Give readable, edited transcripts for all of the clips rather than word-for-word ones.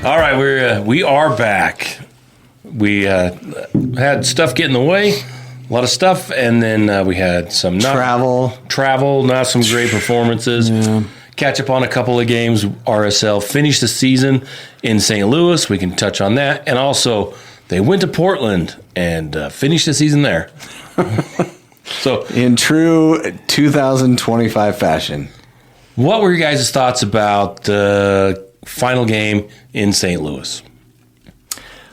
All right, we are back. We had stuff get in the way, a lot of stuff, and then we had some travel, not some great performances. Yeah. Catch up on a couple of games. RSL finished the season in St. Louis. We can touch on that, and also they went to Portland and finished the season there. So, in true 2025 fashion, what were your guys' thoughts about the final game in St. Louis?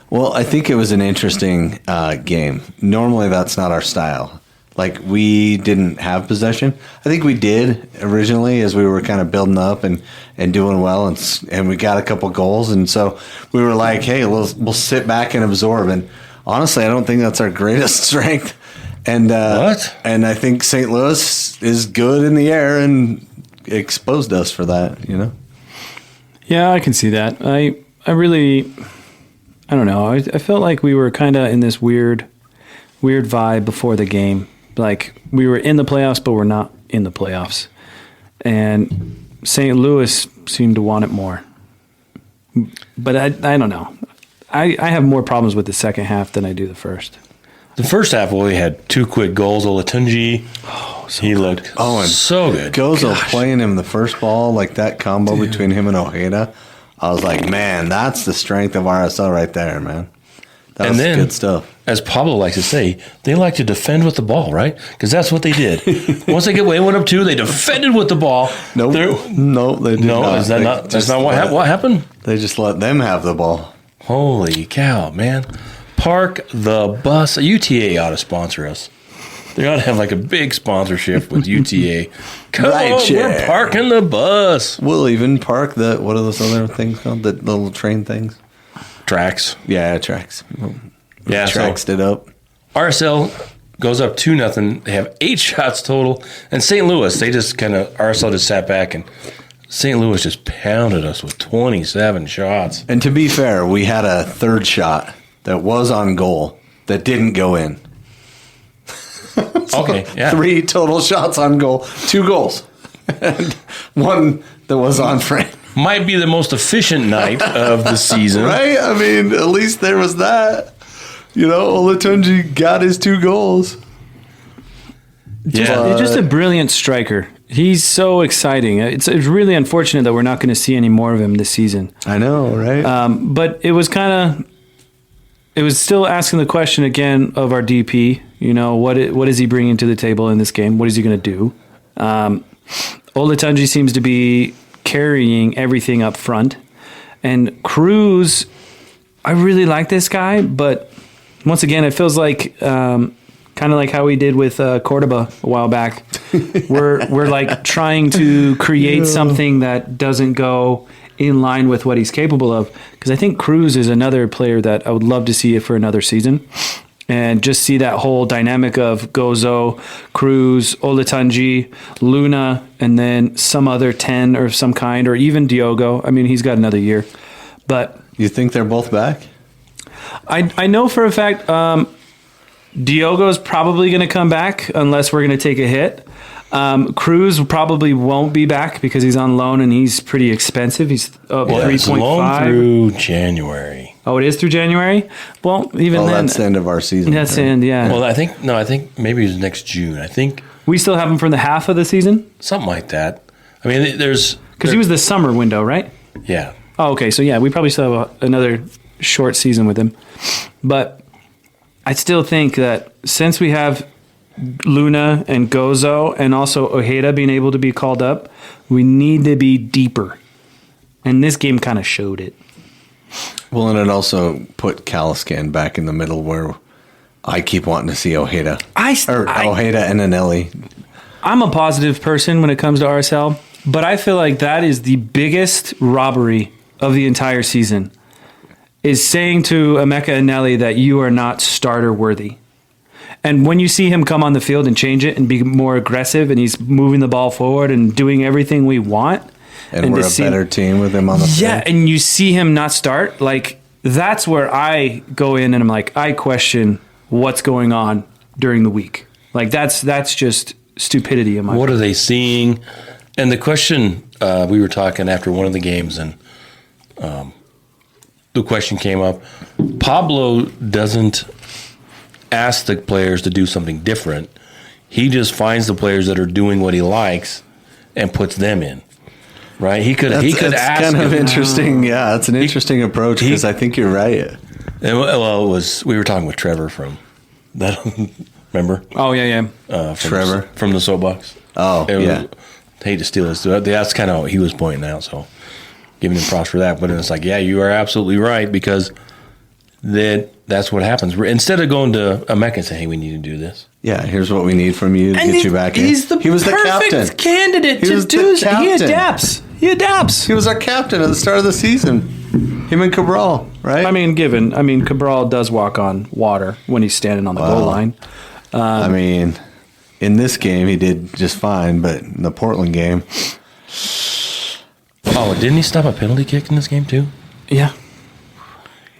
Well, I think it was an interesting game. Normally, that's not our style. Like, we didn't have possession. I think we did originally as we were kind of building up and doing well, and we got a couple goals. And so we were like, hey, we'll sit back and absorb. And honestly, I don't think that's our greatest strength. And what? And I think St. Louis is good in the air and exposed us for that, you know? Yeah, I can see that. I don't know. I felt like we were kind of in this weird vibe before the game. Like, we were in the playoffs, but we're not in the playoffs. And St. Louis seemed to want it more. But I don't know. I have more problems with the second half than I do the first. The first half, we had two quick goals. Olatunji, he looked so good. Gozo playing him the first ball, like that combo between him and Ojeda. I was like, man, that's the strength of RSL right there, man. That was good stuff. As Pablo likes to say, they like to defend with the ball, right? Because that's what they did. Once they went up 2, they defended with the ball. No, they did not. Is that not? That's not what happened. They just let them have the ball. Holy cow, man! Park the bus. UTA ought to sponsor us. They ought to have like a big sponsorship with UTA. Come on, we're parking the bus. We'll even park what are those other things called? The little train things? Tracks. Yeah, tracks. Yeah, tracksed it up. RSL goes up 2-0. They have 8 shots total. And St. Louis, RSL just sat back and St. Louis just pounded us with 27 shots. And to be fair, we had a third shot that was on goal that didn't go in. Okay, yeah. 3 total shots on goal, 2 goals, and 1 that was on frame. Might be the most efficient night of the season. Right? I mean, at least there was that. You know, Olatunji got his 2 goals. Yeah. He's just a brilliant striker. He's so exciting. It's really unfortunate that we're not going to see any more of him this season. I know, right? But it was still asking the question again of our DP. You know, what is he bringing to the table in this game? What is he going to do? Olatunji seems to be carrying everything up front. And Cruz, I really like this guy, but once again, it feels like kind of like how we did with Cordoba a while back. We're like trying to create something that doesn't go in line with what he's capable of. Because I think Cruz is another player that I would love to see it for another season. And just see that whole dynamic of Gozo, Cruz, Olatunji, Luna, and then some other 10 or some kind, or even Diogo. I mean, he's got another year. But you think they're both back? I know for a fact Diogo's probably going to come back unless we're going to take a hit. Cruz probably won't be back because he's on loan and he's pretty expensive. He's up 3.5. Loan through January. Oh, it is through January? Well, even then. That's the end of our season. That's the end, yeah. Well, I think maybe it's next June. I think. We still have him for the half of the season? Something like that. I mean, because he was the summer window, right? Yeah. Oh, okay. So, yeah, we probably still have another short season with him. But I still think that since we have Luna and Gozo and also Ojeda being able to be called up, we need to be deeper. And this game kind of showed it. Well, and it also put Caliscan back in the middle where I keep wanting to see Ojeda. Ojeda and Anelli. I'm a positive person when it comes to RSL, but I feel like that is the biggest robbery of the entire season, is saying to Emeka Anelli that you are not starter worthy. And when you see him come on the field and change it and be more aggressive and he's moving the ball forward and doing everything we want. And we're a better team with him on the field. Yeah, and you see him not start. Like, that's where I go in and I'm like, I question what's going on during the week. Like, that's just stupidity in my What are they seeing? And the question, we were talking after one of the games, and the question came up. Pablo doesn't ask the players to do something different. He just finds the players that are doing what he likes and puts them in. Right? He could ask. Kind of interesting. Yeah, it's an interesting approach because I think you're right. We were talking with Trevor from that. Remember? Oh yeah. Trevor from the soapbox. Oh yeah. Hate to steal this. That's kind of what he was pointing out. So giving him props for that. But it's like, yeah, you are absolutely right because that's what happens. Instead of going to a Mecca and saying, hey, we need to do this. Yeah, here's what we need from you to get you back in. He was the perfect candidate to do that. He adapts. He was our captain at the start of the season. Him and Cabral, right? I mean, Cabral does walk on water when he's standing on the goal line. In this game, he did just fine, but in the Portland game... Oh, didn't he stop a penalty kick in this game, too? Yeah.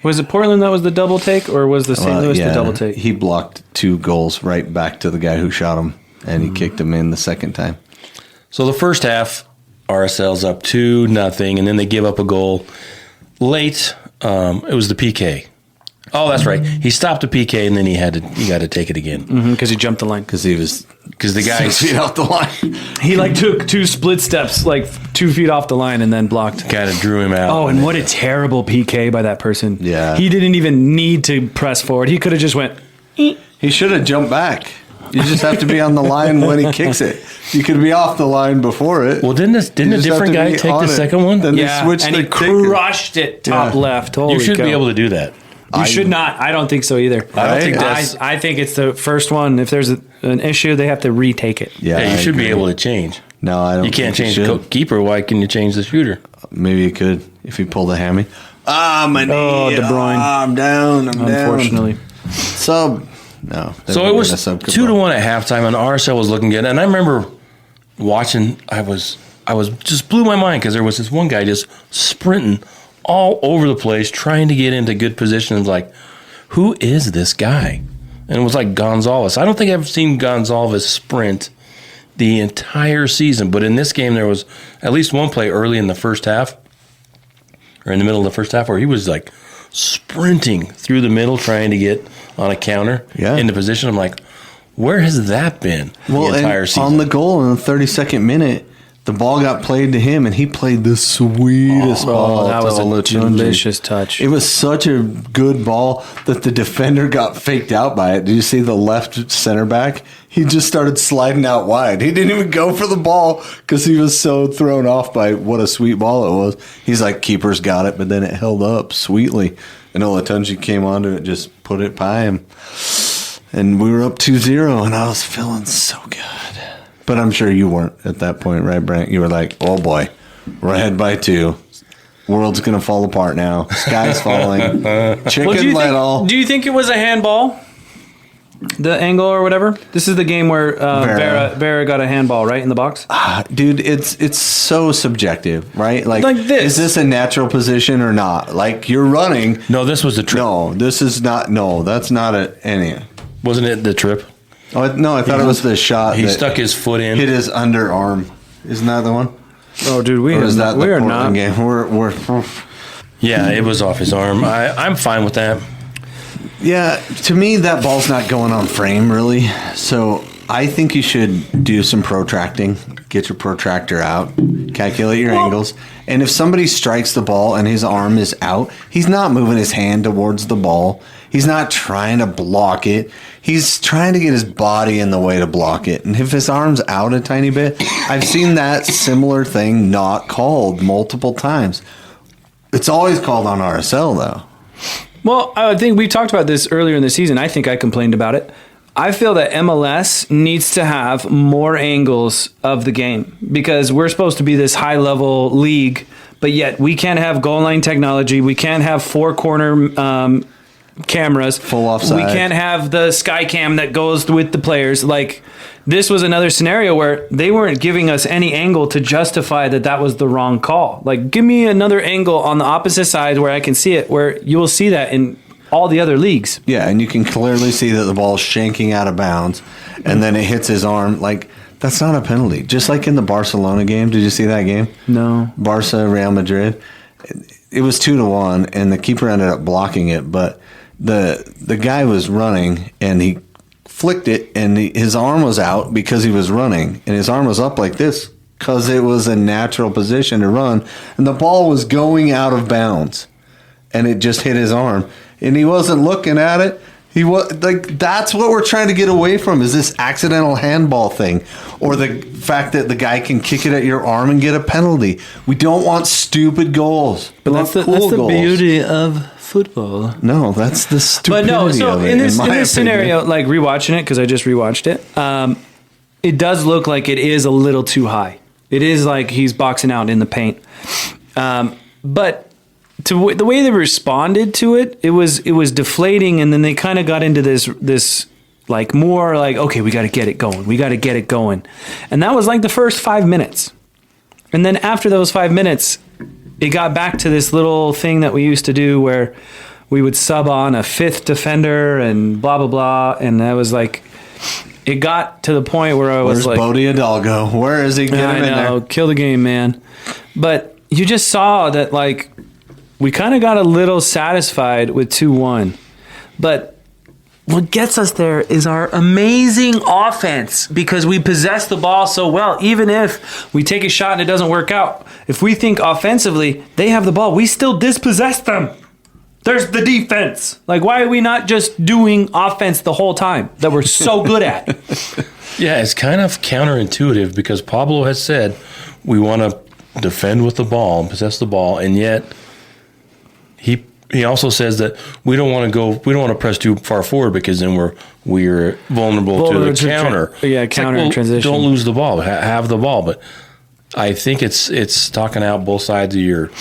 Was it Portland that was the double take, or was the St. Louis the double take? He blocked 2 goals right back to the guy who shot him, and he kicked him in the second time. So the first half, RSL's up 2-0, and then they give up a goal late. It was the PK. Oh, that's right. He stopped the PK, and then he got to take it again because he jumped the line. Because the guy 6 feet off the line. He took 2 split steps, 2 feet off the line, and then blocked. Kind of drew him out. Oh, and what a terrible PK by that person. Yeah, he didn't even need to press forward. He could have just went. He should have jumped back. You just have to be on the line when he kicks it. You could be off the line before it. Well, didn't a different guy take the second one? Then they switched and he crushed it top left. Holy you should cow. be able to do that. You should not. I don't think so either. I don't think that's... I think it's the first one. If there's an issue, they have to retake it. Yeah, you should be able to change. No, I don't. You can't change the keeper. Why can you change the shooter? Maybe you could if you pulled a hammy. My knee. Oh, De Bruyne. I'm down. Unfortunately. Sub. No. So it was 2-1 at halftime, and RSL was looking good. And I remember watching. I was just blew my mind because there was this one guy just sprinting all over the place, trying to get into good positions. Like, who is this guy? And it was like Gonzalez. I don't think I've seen Gonzalez sprint the entire season, but in this game there was at least one play early in the first half, or in the middle of the first half, where he was sprinting through the middle trying to get on a counter into position. I'm like, where has that been the entire season? On the goal in the 32nd minute, the ball got played to him, and he played the sweetest ball. That was a delicious touch. It was such a good ball that the defender got faked out by it. Did you see the left center back? He just started sliding out wide. He didn't even go for the ball because he was so thrown off by what a sweet ball it was. He's like, keeper's got it, but then it held up sweetly. And Olatunji came onto it, just put it by him. And we were up 2-0, and I was feeling so good. But I'm sure you weren't at that point, right, Brandt? You were like, oh, boy, we're ahead by 2. World's going to fall apart now. Sky's falling. Chicken little. Do you think it was a handball? The angle or whatever? This is the game where Vera got a handball, right, in the box? Dude, it's so subjective, right? Like this. Is this a natural position or not? Like, you're running. No, this was a trip. No, this is not. No, that's not any. Wasn't it the trip? Oh, no, I thought it was the shot. He stuck his foot in. Hit his underarm. Isn't that the one? Oh, dude, we are not. Game? We're yeah, it was off his arm. I'm fine with that. Yeah, to me, that ball's not going on frame, really. So I think you should do some protracting. Get your protractor out. Calculate your angles. And if somebody strikes the ball and his arm is out, he's not moving his hand towards the ball. He's not trying to block it. He's trying to get his body in the way to block it. And if his arm's out a tiny bit, I've seen that similar thing not called multiple times. It's always called on RSL, though. Well, I think we talked about this earlier in the season. I think I complained about it. I feel that MLS needs to have more angles of the game because we're supposed to be this high-level league, but yet we can't have goal line technology. We can't have four-corner cameras. Full offside. We can't have the sky cam that goes with the players. Like, this was another scenario where they weren't giving us any angle to justify that was the wrong call. Like, give me another angle on the opposite side where I can see it, where you will see that in all the other leagues. Yeah, and you can clearly see that the ball's shanking out of bounds, and then it hits his arm. Like, that's not a penalty. Just like in the Barcelona game. Did you see that game? No. Barca, Real Madrid. it was 2-1, and the keeper ended up blocking it. But the guy was running, and he flicked it, and his arm was out because he was running, and his arm was up like this because it was a natural position to run, and the ball was going out of bounds, and it just hit his arm, and he wasn't looking at it. He was like, that's what we're trying to get away from, is this accidental handball thing, or the fact that the guy can kick it at your arm and get a penalty. We don't want stupid goals. But that's the beauty of football. No, that's the stupidity. But no, so of it, in this opinion. scenario, like rewatching it, because I just rewatched it, it does look like it is a little too high. It is like he's boxing out in the paint. But to the way they responded to it, it was deflating, and then they kind of got into this like more like, okay, we got to get it going. And that was like the first 5 minutes. And then after those 5 minutes, it got back to this little thing that we used to do where we would sub on a fifth defender and blah, blah, blah. And that was like, it got to the point where I was like, Bodie Hidalgo? Where is he? Get him in there. Kill the game, man. But you just saw that, like, we kind of got a little satisfied with 2-1. But what gets us there is our amazing offense, because we possess the ball so well. Even if we take a shot and it doesn't work out, if we think offensively, they have the ball, we still dispossess them. There's the defense. Like, why are we not just doing offense the whole time that we're so good at? Yeah, it's kind of counterintuitive, because Pablo has said we want to defend with the ball and possess the ball, and yet he also says that we don't want to press too far forward, because then we're vulnerable to the counter. Counter and transition. Don't lose the ball. Have the ball. But I think it's talking out both sides of your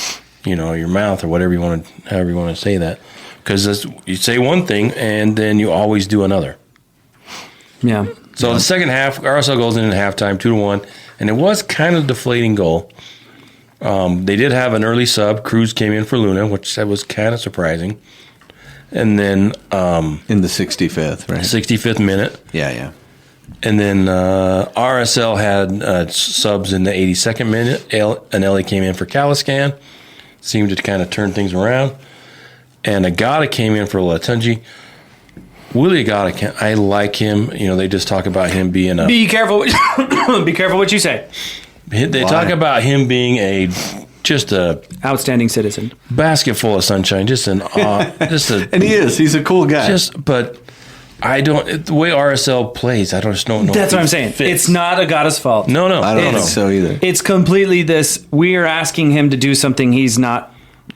mouth, or whatever however you want to say that, because you say one thing and then you always do another. Yeah. So the second half, RSL goes in at halftime, 2-1, and it was kind of a deflating goal. They did have an early sub. Cruz came in for Luna, which was kind of surprising. And then in the 65th, right? 65th minute. Yeah. And then RSL had subs in the 82nd minute. Anelli came in for Caliscan. Seemed to kind of turn things around. And Agata came in for Latunji. Willie Agata, I like him. They just talk about him being a... Be careful. Be careful what you say. They talk about him being just a outstanding citizen, basket full of sunshine, and he is. He's a cool guy. But I don't. The way RSL plays, I just don't know. That's what I'm saying. Fits. It's not Agata's fault. No, I don't think so either. It's completely this. We are asking him to do something he's not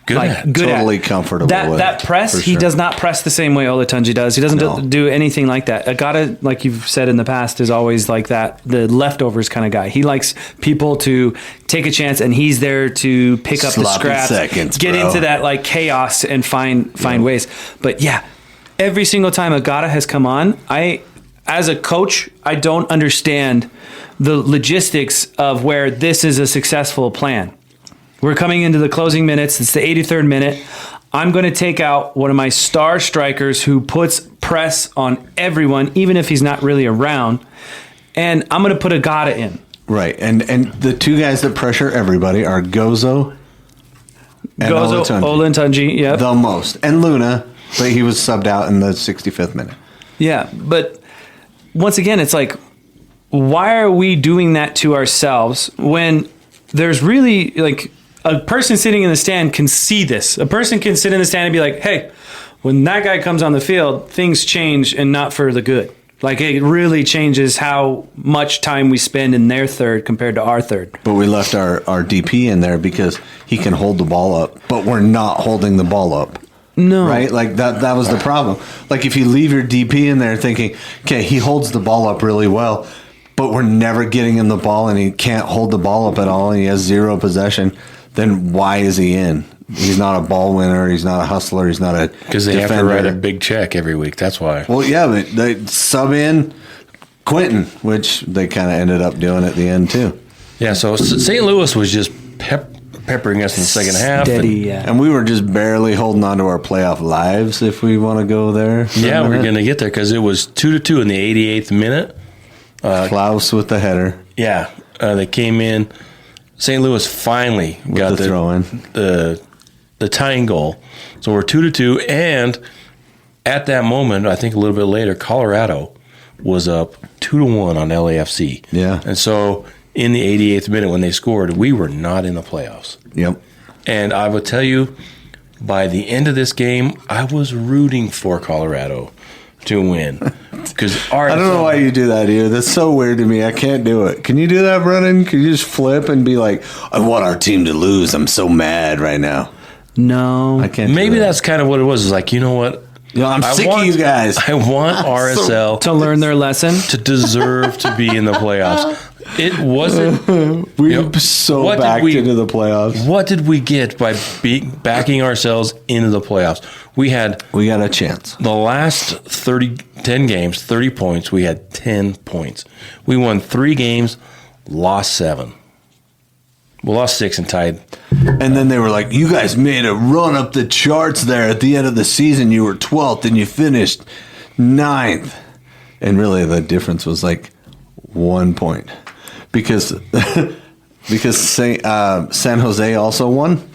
good at. Totally comfortable with. That press, he does not press the same way Olatunji does. He doesn't do anything like that. Agata, like you've said in the past, is always like that, the leftovers kind of guy. He likes people to take a chance, and he's there to pick up the scraps, get into that like chaos, and find ways. But yeah, every single time Agata has come on, as a coach, I don't understand the logistics of where this is a successful plan. We're coming into the closing minutes. It's the 83rd minute. I'm going to take out one of my star strikers who puts press on everyone, even if he's not really around, and I'm going to put Agata in. Right, and the two guys that pressure everybody are Gozo and Olatunji. Yeah, the most, and Luna, but he was subbed out in the 65th minute. Yeah, but once again, it's like, why are we doing that to ourselves when there's really like... A person sitting in the stand can see this. A person can sit in the stand and be like, hey, when that guy comes on the field, things change, and not for the good. Like, it really changes how much time we spend in their third compared to our third. But we left our DP in there because he can hold the ball up, but we're not holding the ball up. No. Right? Like, that was the problem. Like, if you leave your DP in there thinking, okay, he holds the ball up really well, but we're never getting him the ball, and he can't hold the ball up at all, and he has zero possession, then why is he in? He's not a ball winner. He's not a hustler. He's not a because they defender. have to write a big check every week. That's why. Well, yeah, but they sub in Quentin, which they kind of ended up doing at the end too. Yeah, so St. Louis was just peppering us in the second half. And we were just barely holding on to our playoff lives, if we want to go there. Yeah, we're going to get there, because it was 2-2 in the 88th minute. Klaus with the header. Yeah, they came in. St. Louis finally got the throw in. the tying goal. So we're 2-2, and at that moment, I think a little bit later, Colorado was up 2-1 on LAFC. Yeah. And so in the 88th minute when they scored, we were not in the playoffs. Yep. And I will tell you, by the end of this game, I was rooting for Colorado to win. Because I don't know why you do that, dude. That's so weird to me. I can't do it. Can you do that, Brennan? Can you just flip and be like, I want our team to lose. I'm so mad right now. No. I can't. Maybe that's kind of what it was. It's like, you know what? I'm sick of you guys. I want RSL to learn their lesson. to deserve to be in the playoffs. It wasn't. We're so backed into the playoffs. What did we get by backing ourselves into the playoffs? We got a chance. The last 10 games, 30 points. We had 10 points. We won 3 games, lost 7. We lost 6 and tied. And then they were like, you guys made a run up the charts there. At the end of the season, you were 12th and you finished 9th. And really the difference was like 1 point. Because San Jose also won.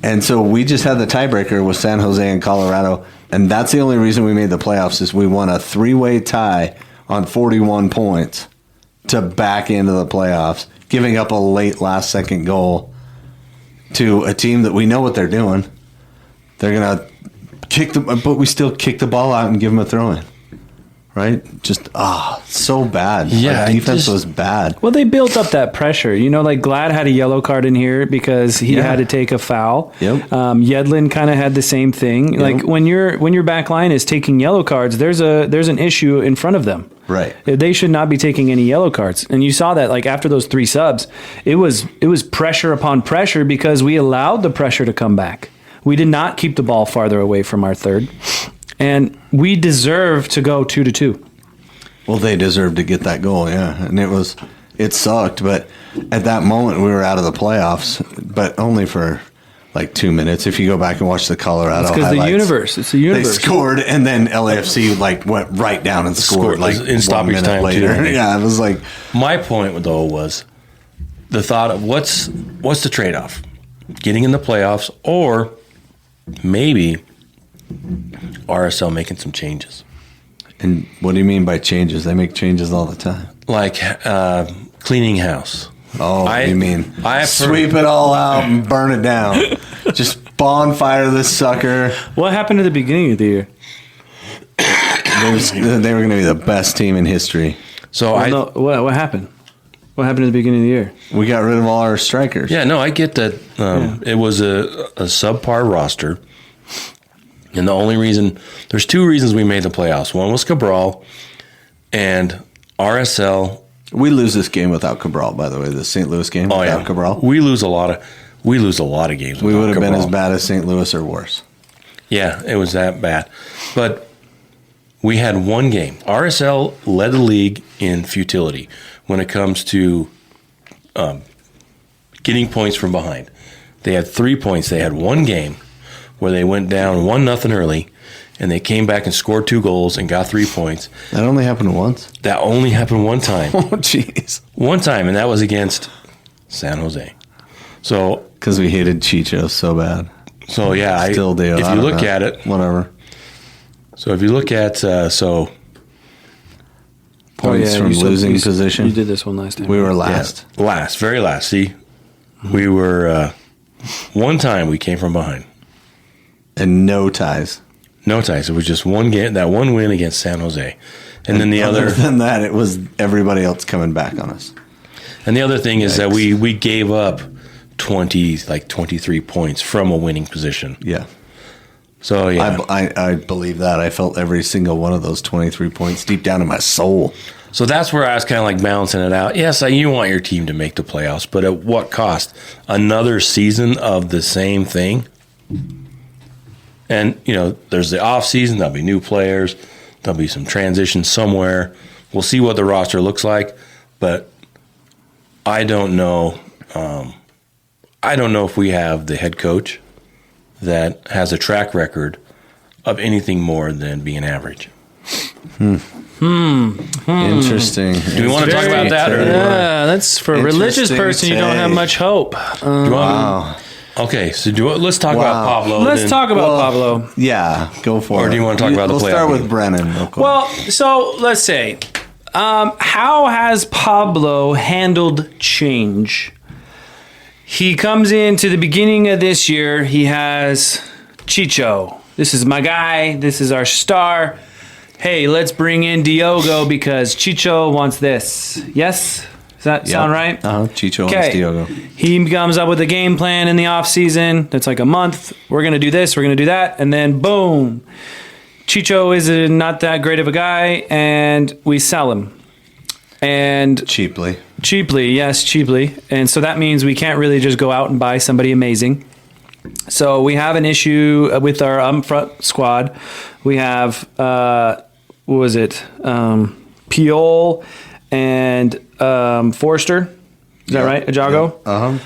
And so we just had the tiebreaker with San Jose and Colorado. And that's the only reason we made the playoffs is we won a 3-way tie on 41 points to back into the playoffs, giving up a late last-second goal to a team that we know what they're doing. They're going to kick but we still kick the ball out and give them a throw-in. Right? Just, so bad. Yeah. Our defense was bad. Well, they built up that pressure. You know, like Glad had a yellow card in here because he had to take a foul. Yep. Yedlin kind of had the same thing. Yep. Like when your back line is taking yellow cards, there's an issue in front of them. Right. They should not be taking any yellow cards. And you saw that like after those 3 subs, it was pressure upon pressure because we allowed the pressure to come back. We did not keep the ball farther away from our third. And we deserve to go 2-2. Well, they deserved to get that goal, yeah. And it sucked, but at that moment we were out of the playoffs, but only for like 2 minutes. If you go back and watch the Colorado highlights. It's the universe. They scored, and then LAFC went right down and scored like in stoppage time later. Too. Yeah, it was like my point though was the thought of what's the trade-off? Getting in the playoffs or maybe RSL making some changes. And what do you mean by changes? They make changes all the time. Like cleaning house. Oh, you mean sweep it all out and burn it down. Just bonfire this sucker. What happened at the beginning of the year? They were going to be the best team in history. So what happened? What happened at the beginning of the year? We got rid of all our strikers. Yeah, no, I get that. It was a subpar roster. And the only reason, there's 2 reasons we made the playoffs. One was Cabral and RSL. We lose this game without Cabral, by the way, the St. Louis game without Cabral. We lose a lot of games. We would have Cabral. been as bad as St. Louis or worse. Yeah, it was that bad. But we had 1 game. RSL led the league in futility when it comes to getting points from behind. They had 3 points. They had 1 game where they went down 1-0 early, and they came back and scored 2 goals and got 3 points. That only happened once? That only happened 1 time. Oh, jeez. 1 time, and that was against San Jose. So because we hated Chicho so bad. So, yeah. Still do. If you look at it. Whatever. So, if you look at, points from losing position. You did this one last time. We were last. Yeah, very last. See, we were, 1 time we came from behind. And no ties. No ties. It was just 1 game, that 1 win against San Jose. And then the other than that, it was everybody else coming back on us. And the other thing is that we gave up 23 points from a winning position. Yeah. So, yeah. I believe that. I felt every single one of those 23 points deep down in my soul. So that's where I was kind of like balancing it out. Yes, you want your team to make the playoffs, but at what cost? Another season of the same thing? And, there's the off season. There'll be new players. There'll be some transition somewhere. We'll see what the roster looks like, but I don't know. I don't know if we have the head coach that has a track record of anything more than being average. Interesting. Do we want to talk about that? Yeah, that's for a religious person. You don't have much hope. Wow. Okay, so let's talk about Pablo. Let's talk about Pablo. Yeah, go for it. Or do you want to talk about the playoff? We'll start with Brennan real quick. Well, so let's say, how has Pablo handled change? He comes into the beginning of this year. He has Chicho. This is my guy. This is our star. Hey, let's bring in Diogo because Chicho wants this. Yes? Does that sound right? Chicho wants Diogo. He comes up with a game plan in the offseason. That's like a month. We're going to do this. We're going to do that. And then, boom. Chicho is not that great of a guy, and we sell him. And cheaply. Yes, cheaply. And so that means we can't really just go out and buy somebody amazing. So we have an issue with our upfront squad. We have, what was it? Piol and Forster. Is that right? Ajago? Yeah. Uh-huh.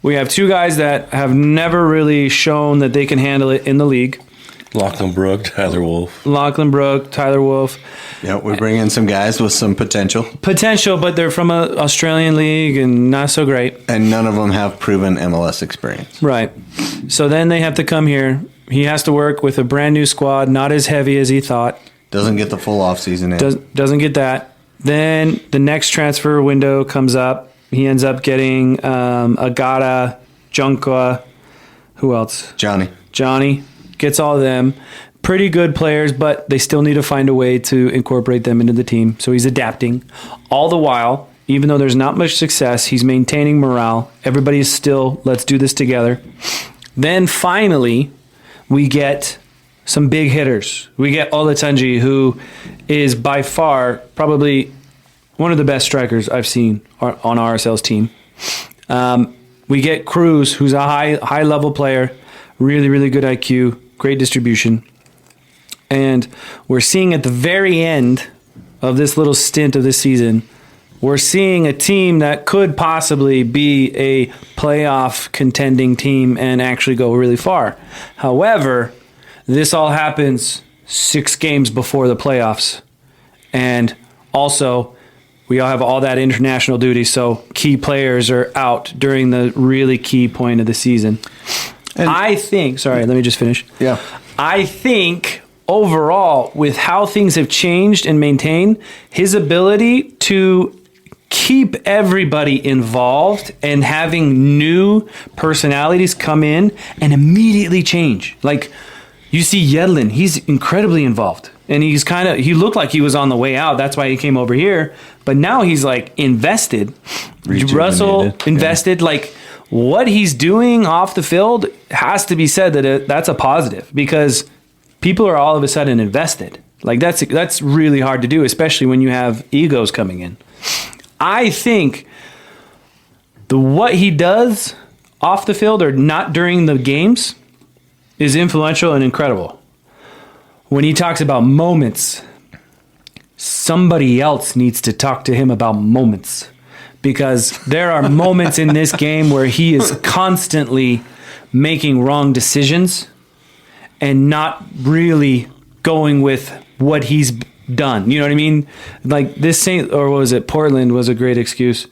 We have two guys that have never really shown that they can handle it in the league. Lachlan Brook, Tyler Wolf. Yeah, we bring in some guys with some potential. But they're from an Australian league and not so great. And none of them have proven MLS experience. Right. So then they have to come here. He has to work with a brand new squad, not as heavy as he thought. Doesn't get the full offseason in. Doesn't get that. Then the next transfer window comes up. He ends up getting Agata, Junqua. Who else? Johnny. Gets all of them. Pretty good players, but they still need to find a way to incorporate them into the team. So he's adapting. All the while, even though there's not much success, he's maintaining morale. Everybody is still, let's do this together. Then finally, we get some big hitters. We get Olatunji, who is by far probably one of the best strikers I've seen on RSL's team. We get Cruz, who's a high-level player, really, really good IQ, great distribution. And we're seeing at the very end of this little stint of this season, we're seeing a team that could possibly be a playoff contending team and actually go really far. However, this all happens 6 games before the playoffs. And also, we all have all that international duty, so key players are out during the really key point of the season. And I think, sorry, let me just finish. Yeah. I think overall, with how things have changed and maintained, his ability to keep everybody involved and having new personalities come in and immediately change. Like, you see Yedlin, he's incredibly involved. And he looked like he was on the way out. That's why he came over here. But now he's like invested. Russell invested. Yeah. Like, what he's doing off the field has to be said that that's a positive because people are all of a sudden invested. Like that's really hard to do, especially when you have egos coming in. I think what he does off the field or not during the games is influential and incredible. When he talks about moments, somebody else needs to talk to him about moments. Because there are moments in this game where he is constantly making wrong decisions and not really going with what he's done. You know what I mean? Like this Portland was a great excuse.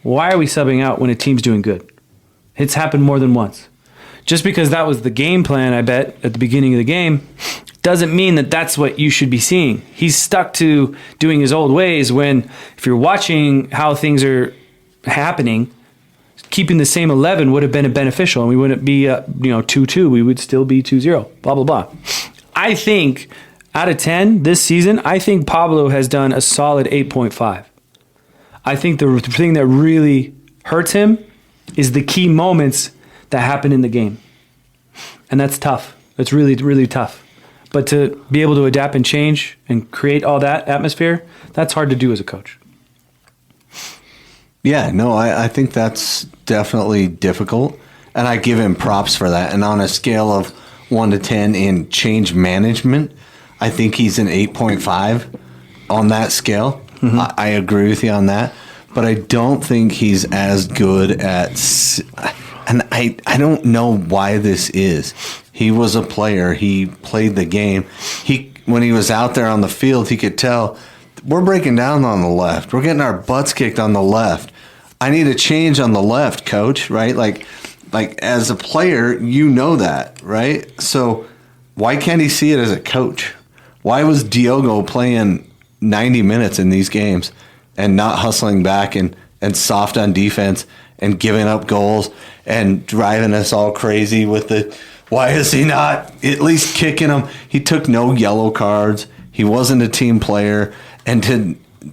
Why are we subbing out when a team's doing good? It's happened more than once. Just because that was the game plan, I bet, at the beginning of the game, doesn't mean that that's what you should be seeing. He's stuck to doing his old ways when, if you're watching how things are happening, keeping the same 11 would have been beneficial, and we wouldn't be 2-2. We would still be 2-0, blah, blah, blah. I think out of 10 this season, I think Pablo has done a solid 8.5. I think the thing that really hurts him is the key moments that happen in the game. And that's tough. It's really, really tough. But to be able to adapt and change and create all that atmosphere, that's hard to do as a coach. Yeah, no, I think that's definitely difficult. And I give him props for that. And on a scale of 1 to 10 in change management, I think he's an 8.5 on that scale. Mm-hmm. I agree with you on that. But I don't think he's as good at... And I don't know why this is. He was a player. He played the game. When he was out there on the field, he could tell, we're breaking down on the left. We're getting our butts kicked on the left. I need a change on the left, coach, right? Like, Like, as a player, you know that, right? So why can't he see it as a coach? Why was Diogo playing 90 minutes in these games and not hustling back and soft on defense and giving up goals and driving us all crazy with the, why is he not at least kicking them? He took no yellow cards. He wasn't a team player. And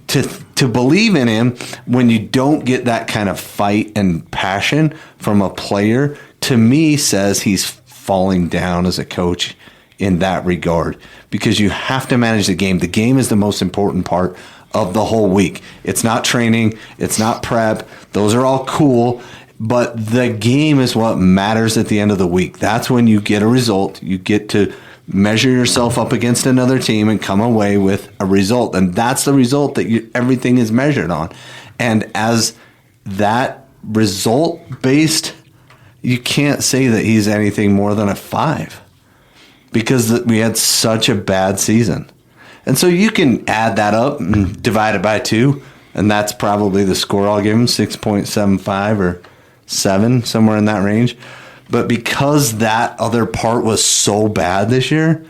to believe in him when you don't get that kind of fight and passion from a player, to me, says he's falling down as a coach in that regard, because you have to manage the game. The game is the most important part of the whole week. It's not training. It's not prep. Those are all cool. But the game is what matters at the end of the week. That's when you get a result. You get to measure yourself up against another team and come away with a result. And that's the result that everything is measured on. And as that result-based, you can't say that he's anything more than a 5, because we had such a bad season. And so you can add that up and divide it by 2, and that's probably the score I'll give him, 6.75 or 7, somewhere in that range. But because that other part was so bad this year,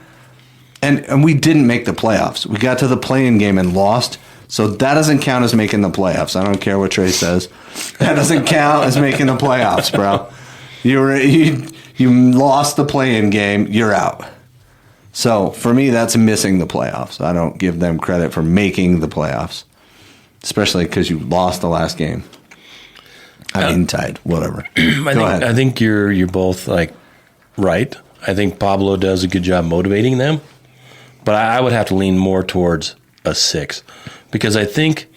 and we didn't make the playoffs. We got to the play-in game and lost, so that doesn't count as making the playoffs. I don't care what Trey says. That doesn't count as making the playoffs, bro. You lost the play-in game, you're out. So for me, that's missing the playoffs. I don't give them credit for making the playoffs, especially because you lost the last game. I mean, tied, whatever. I think you're both like right. I think Pablo does a good job motivating them, but I would have to lean more towards a 6, because I think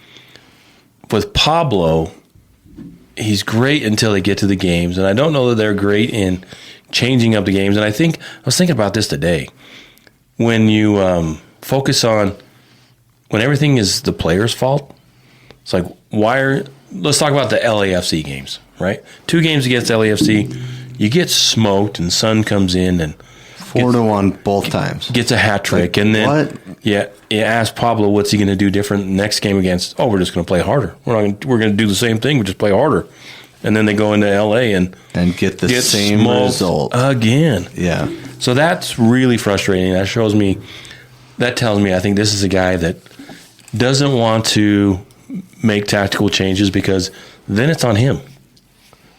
with Pablo, he's great until they get to the games, and I don't know that they're great in changing up the games. And I was thinking about this today. When you focus on when everything is the player's fault, it's like, let's talk about the LAFC games, right? 2 games against LAFC, you get smoked, and Son comes in and 4-1 both times. Gets a hat trick, and then what? You ask Pablo what's he going to do different next game against. We're just going to play harder. We're going to do the same thing. We just play harder, and then they go into LA and get the same result again. Yeah. So that's really frustrating. That tells me I think this is a guy that doesn't want to make tactical changes, because then it's on him.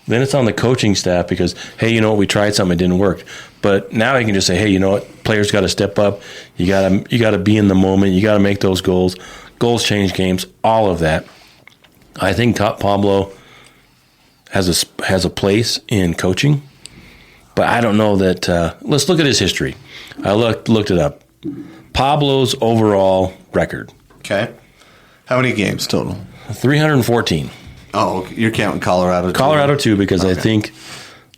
Then it's on the coaching staff, because, hey, you know what, we tried something, it didn't work. But now he can just say, hey, you know what, players got to step up. You got to be in the moment. You got to make those goals. Goals change games, all of that. I think Pablo has a place in coaching, but I don't know that. Let's look at his history. I looked it up. Pablo's overall record. Okay. How many games total? 314. Oh, you're counting Colorado too? Colorado too, because okay. I think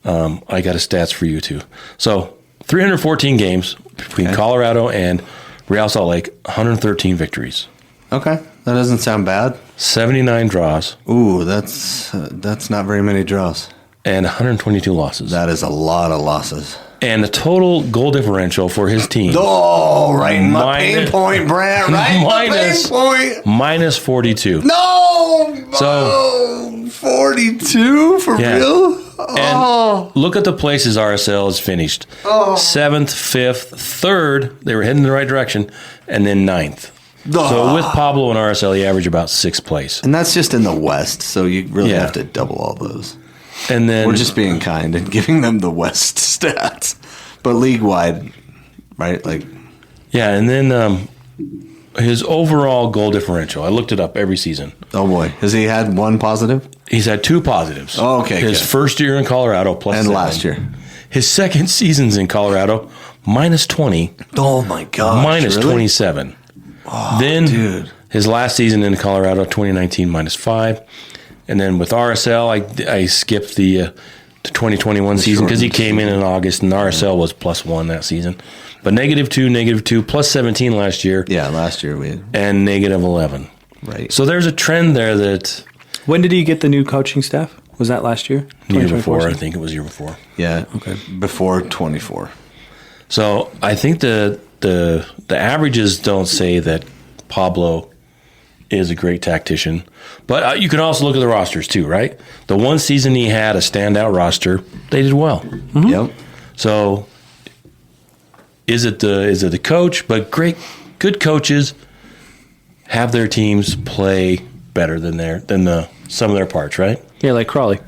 I got a stats for you too. So 314 games between Colorado and Real Salt Lake, 113 victories. Okay, that doesn't sound bad. 79 draws. Ooh, that's not very many draws. And 122 losses. That is a lot of losses. And the total goal differential for his team. Oh, right in my pain point, Brandt. Right in my pain point. Minus 42. No! So 42 for real? And look at the places RSL has finished. 7th, 5th, 3rd. They were heading in the right direction. And then 9th. So with Pablo and RSL, he averaged about 6th place. And that's just in the West, so you really have to double all those. And then we're just being kind and giving them the West stats, but league-wide, right? And then his overall goal differential. I looked it up every season. Oh boy, has he had one positive? He's had 2 positives. Oh, okay, his first year in Colorado plus 7. Last year. His second season's in Colorado minus 20. Oh my gosh, minus really? 27. Oh, then dude. His last season in Colorado, 2019 minus 5. And then with RSL, I skipped the 2021 season because he came in August, and RSL was plus 1 that season. But -2, plus 17 last year. Yeah, last year we had. And -11. Right. So there's a trend there that. When did he get the new coaching staff? Was that last year? Year before, I think it was year before. Yeah. Okay. Before 24. So I think the averages don't say that Pablo is a great tactician. But you can also look at the rosters too, right? The one season he had a standout roster, they did well. Mm-hmm. Yep. So is it the coach? But good coaches have their teams play better than the some of their parts, right? Yeah, like Crawley.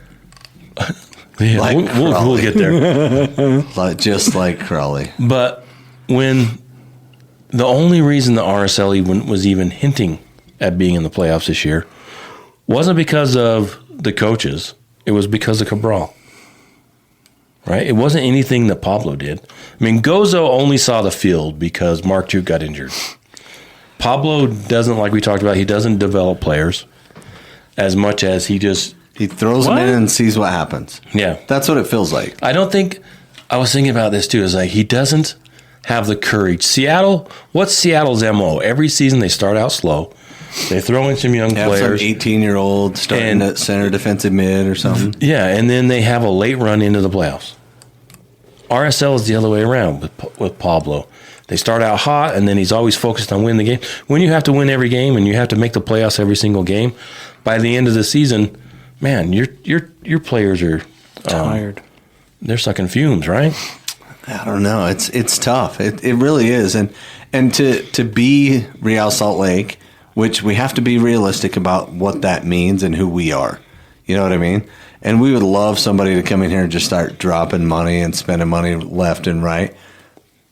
Yeah, like we'll get there. Just like Crawley. But when the only reason the RSL was even hinting at being in the playoffs this year wasn't because of the coaches. It was because of Cabral. Right? It wasn't anything that Pablo did. I mean, Gozo only saw the field because Mark Duke got injured. Pablo doesn't, like we talked about, he doesn't develop players as much as he throws them in and sees what happens. Yeah. That's what it feels like. I was thinking about this too, is like he doesn't have the courage. What's Seattle's MO? Every season they start out slow. They throw in some young players. Some 18-year-old starting at center defensive mid or something. Yeah, and then they have a late run into the playoffs. RSL is the other way around with Pablo. They start out hot, and then he's always focused on winning the game. When you have to win every game and you have to make the playoffs every single game, by the end of the season, man, your players are tired. They're sucking fumes, right? I don't know. It's tough. It really is. And to be Real Salt Lake, which we have to be realistic about what that means and who we are. You know what I mean? And we would love somebody to come in here and just start dropping money and spending money left and right.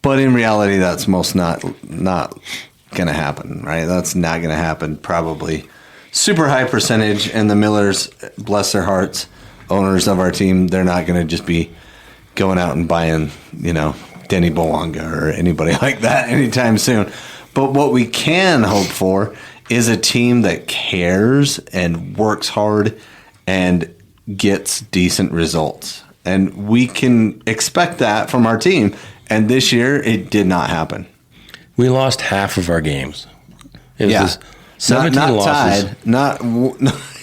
But in reality, that's most not going to happen, right? That's not going to happen probably. Super high percentage, and the Millers, bless their hearts, owners of our team, they're not going to just be going out and buying, Denny Bowanga or anybody like that anytime soon. But what we can hope for is a team that cares and works hard and gets decent results. And we can expect that from our team. And this year, it did not happen. We lost half of our games. It was 17 not losses. Tied, not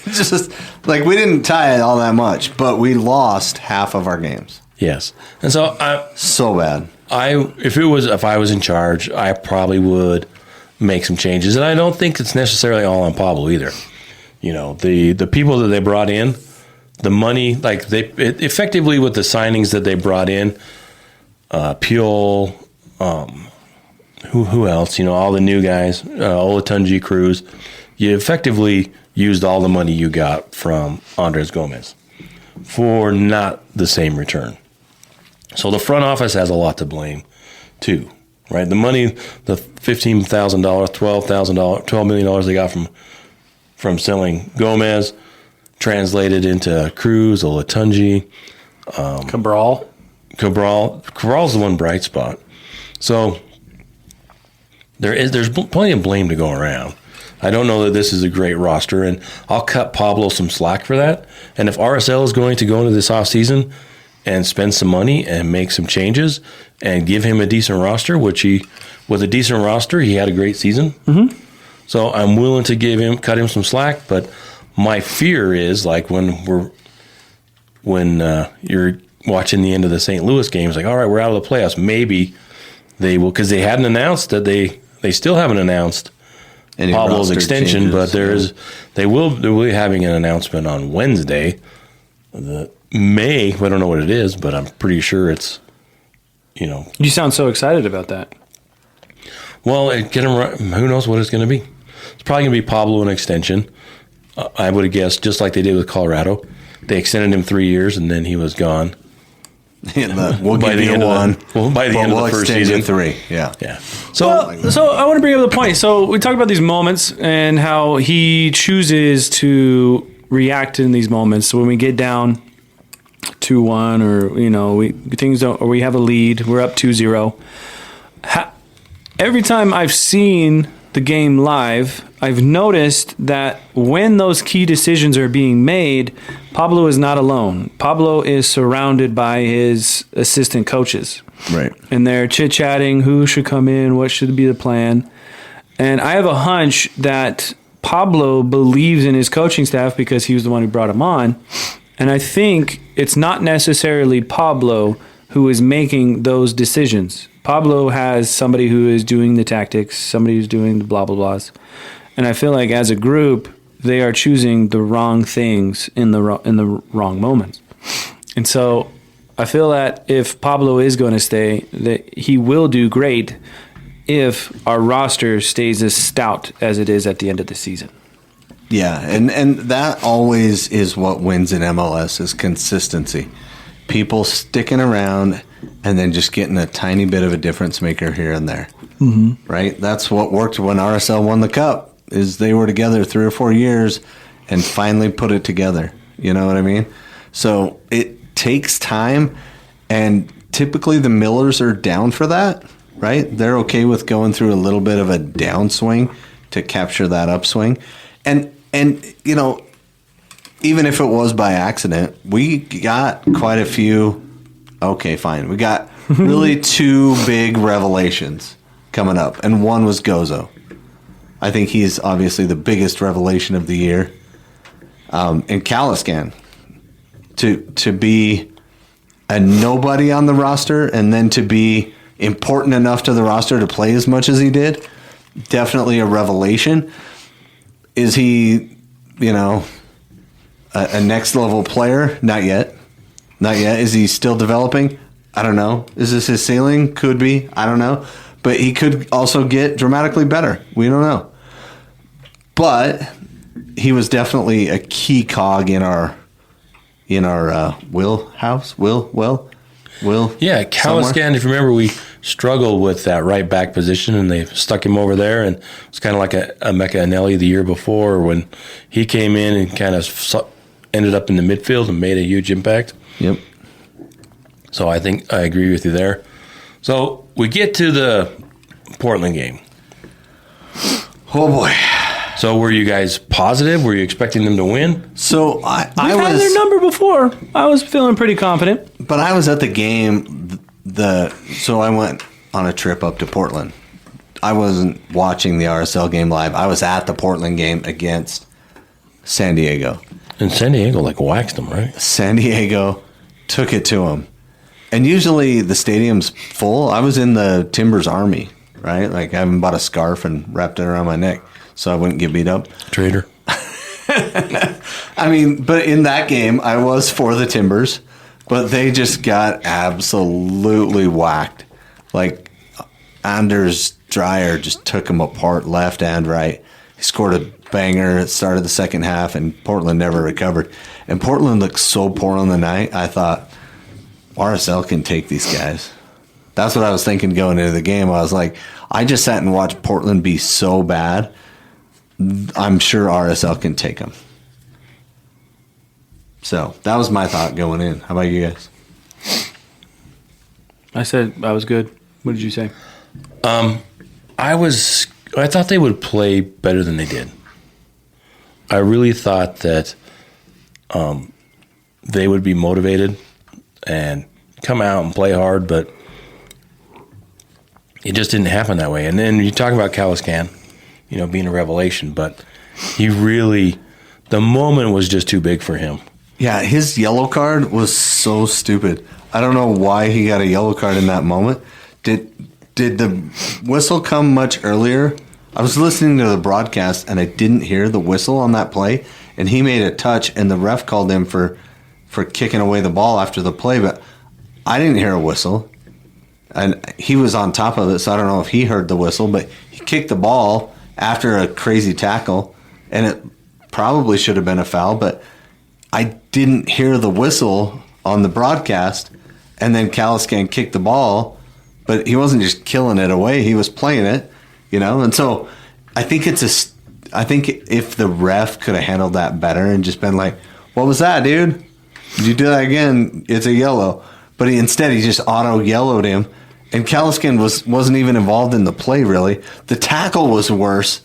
just like we didn't tie it all that much, but we lost half of our games. Yes, and so so bad. If I was in charge, I probably would make some changes, and I don't think it's necessarily all on Pablo either. The people that they brought in, the money, like effectively with the signings that they brought in, Pule, who else? All the new guys, Olatunji, Cruz. You effectively used all the money you got from Andres Gomez for not the same return. So the front office has a lot to blame too, right? The money, the $15,000, $12 million they got from selling Gomez, translated into Cruz, Olatunji, Cabral. Cabral's the one bright spot. So there's plenty of blame to go around. I don't know that this is a great roster, and I'll cut Pablo some slack for that. And if RSL is going to go into this offseason and spend some money and make some changes and give him a decent roster, with a decent roster, he had a great season. Mm-hmm. So I'm willing to cut him some slack, but my fear is like when you're watching the end of the St. Louis games, like, all right, we're out of the playoffs. Maybe they will, because they hadn't announced that they still haven't announced any Pablo's extension, changes, but they will be having an announcement on Wednesday. I don't know what it is, but I'm pretty sure it's, You sound so excited about that. Well, who knows what it's going to be? It's probably going to be Pablo an extension. I would have guessed, just like they did with Colorado. They extended him 3 years, and then he was gone. We'll give you one. By the end of the first season, 3. Yeah. So I want to bring up the point. So we talked about these moments and how he chooses to react in these moments. So when we get down 2-1, or we have a lead, we're up 2-0. Every time I've seen the game live, I've noticed that when those key decisions are being made, Pablo is not alone. Pablo is surrounded by his assistant coaches. Right. And they're chit-chatting, who should come in, what should be the plan. And I have a hunch that Pablo believes in his coaching staff because he was the one who brought him on. And I think it's not necessarily Pablo who is making those decisions. Pablo has somebody who is doing the tactics, somebody who's doing the blah, blah, blahs. And I feel like as a group, they are choosing the wrong things in the wrong moments. And so I feel that if Pablo is going to stay, that he will do great if our roster stays as stout as it is at the end of the season. Yeah, and that always is what wins in MLS is consistency. People sticking around and then just getting a tiny bit of a difference maker here and there. Mm-hmm. Right? That's what worked when RSL won the Cup, is they were together 3 or 4 years and finally put it together. You know what I mean? So it takes time, and typically the Millers are down for that, right? They're okay with going through a little bit of a downswing to capture that upswing. And you know, even if it was by accident, we got quite a few. Okay, fine. We got really 2 big revelations coming up, and one was Gozo. I think he's obviously the biggest revelation of the year. And Caliscan, to be a nobody on the roster and then to be important enough to the roster to play as much as he did, definitely a revelation. Is he, you know, a next level player? Not yet. Not yet. Is he still developing? I don't know. Is this his ceiling? Could be. I don't know. But he could also get dramatically better. We don't know. But he was definitely a key cog in our wheelhouse. Yeah, Caliscan, if you remember, we struggled with that right back position, and they stuck him over there, and it's kind of like a Mecca Anelli the year before when he came in and kind of ended up in the midfield and made a huge impact. Yep. So I think I agree with you there. So we get to the Portland game. Oh, boy. So were you guys positive? Were you expecting them to win? So We've had their number before. I was feeling pretty confident. But I was at the game. So I went on a trip up to Portland. I wasn't watching the RSL game live. I was at the Portland game against San Diego. And San Diego waxed them, right? San Diego took it to them. And usually the stadium's full. I was in the Timbers Army, right? Like I haven't bought a scarf and wrapped it around my neck so I wouldn't get beat up. Traitor. I mean, but in that game, I was for the Timbers, but they just got absolutely whacked. Like, Anders Dreyer just took them apart left and right. He scored a banger at the start of the second half, and Portland never recovered. And Portland looked so poor on the night, I thought, RSL can take these guys. That's what I was thinking going into the game. I was like, I just sat and watched Portland be so bad. I'm sure RSL can take them. So that was my thought going in. How about you guys? I said I was good. What did you say? I thought they would play better than they did. I really thought that they would be motivated and come out and play hard, but it just didn't happen that way. And then you talk about Caliscan, being a revelation, but the moment was just too big for him. Yeah, his yellow card was so stupid. I don't know why he got a yellow card in that moment. Did the whistle come much earlier? I was listening to the broadcast and I didn't hear the whistle on that play, and he made a touch and the ref called him for kicking away the ball after the play, but I didn't hear a whistle. And he was on top of it, so I don't know if he heard the whistle, but he kicked the ball after a crazy tackle, and it probably should have been a foul, but I didn't hear the whistle on the broadcast, and then Caliscan kicked the ball, but he wasn't just killing it away, he was playing it, and so I think if the ref could have handled that better and just been like, what was that, dude? Did you do that again? It's a yellow. But instead he just auto-yellowed him, and Caliscan wasn't even involved in the play, really. The tackle was worse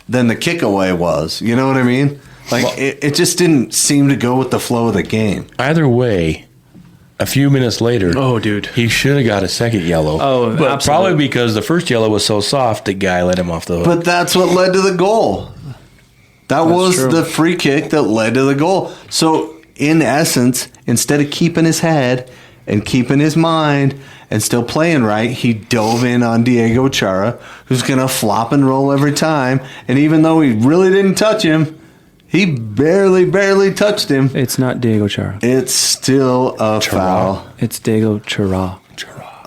than the kick away was. You know what I mean? It just didn't seem to go with the flow of the game. Either way, a few minutes later, he should have got a second yellow. Oh, but absolutely. Probably because the first yellow was so soft, the guy let him off the hook. But that's what led to the goal. That's true. The free kick that led to the goal. So, in essence, instead of keeping his head and keeping his mind and still playing right, he dove in on Diego Chara, who's going to flop and roll every time. And even though he really didn't touch him, he barely touched him. It's not Diego Chara. It's still a foul. It's Diego Chara.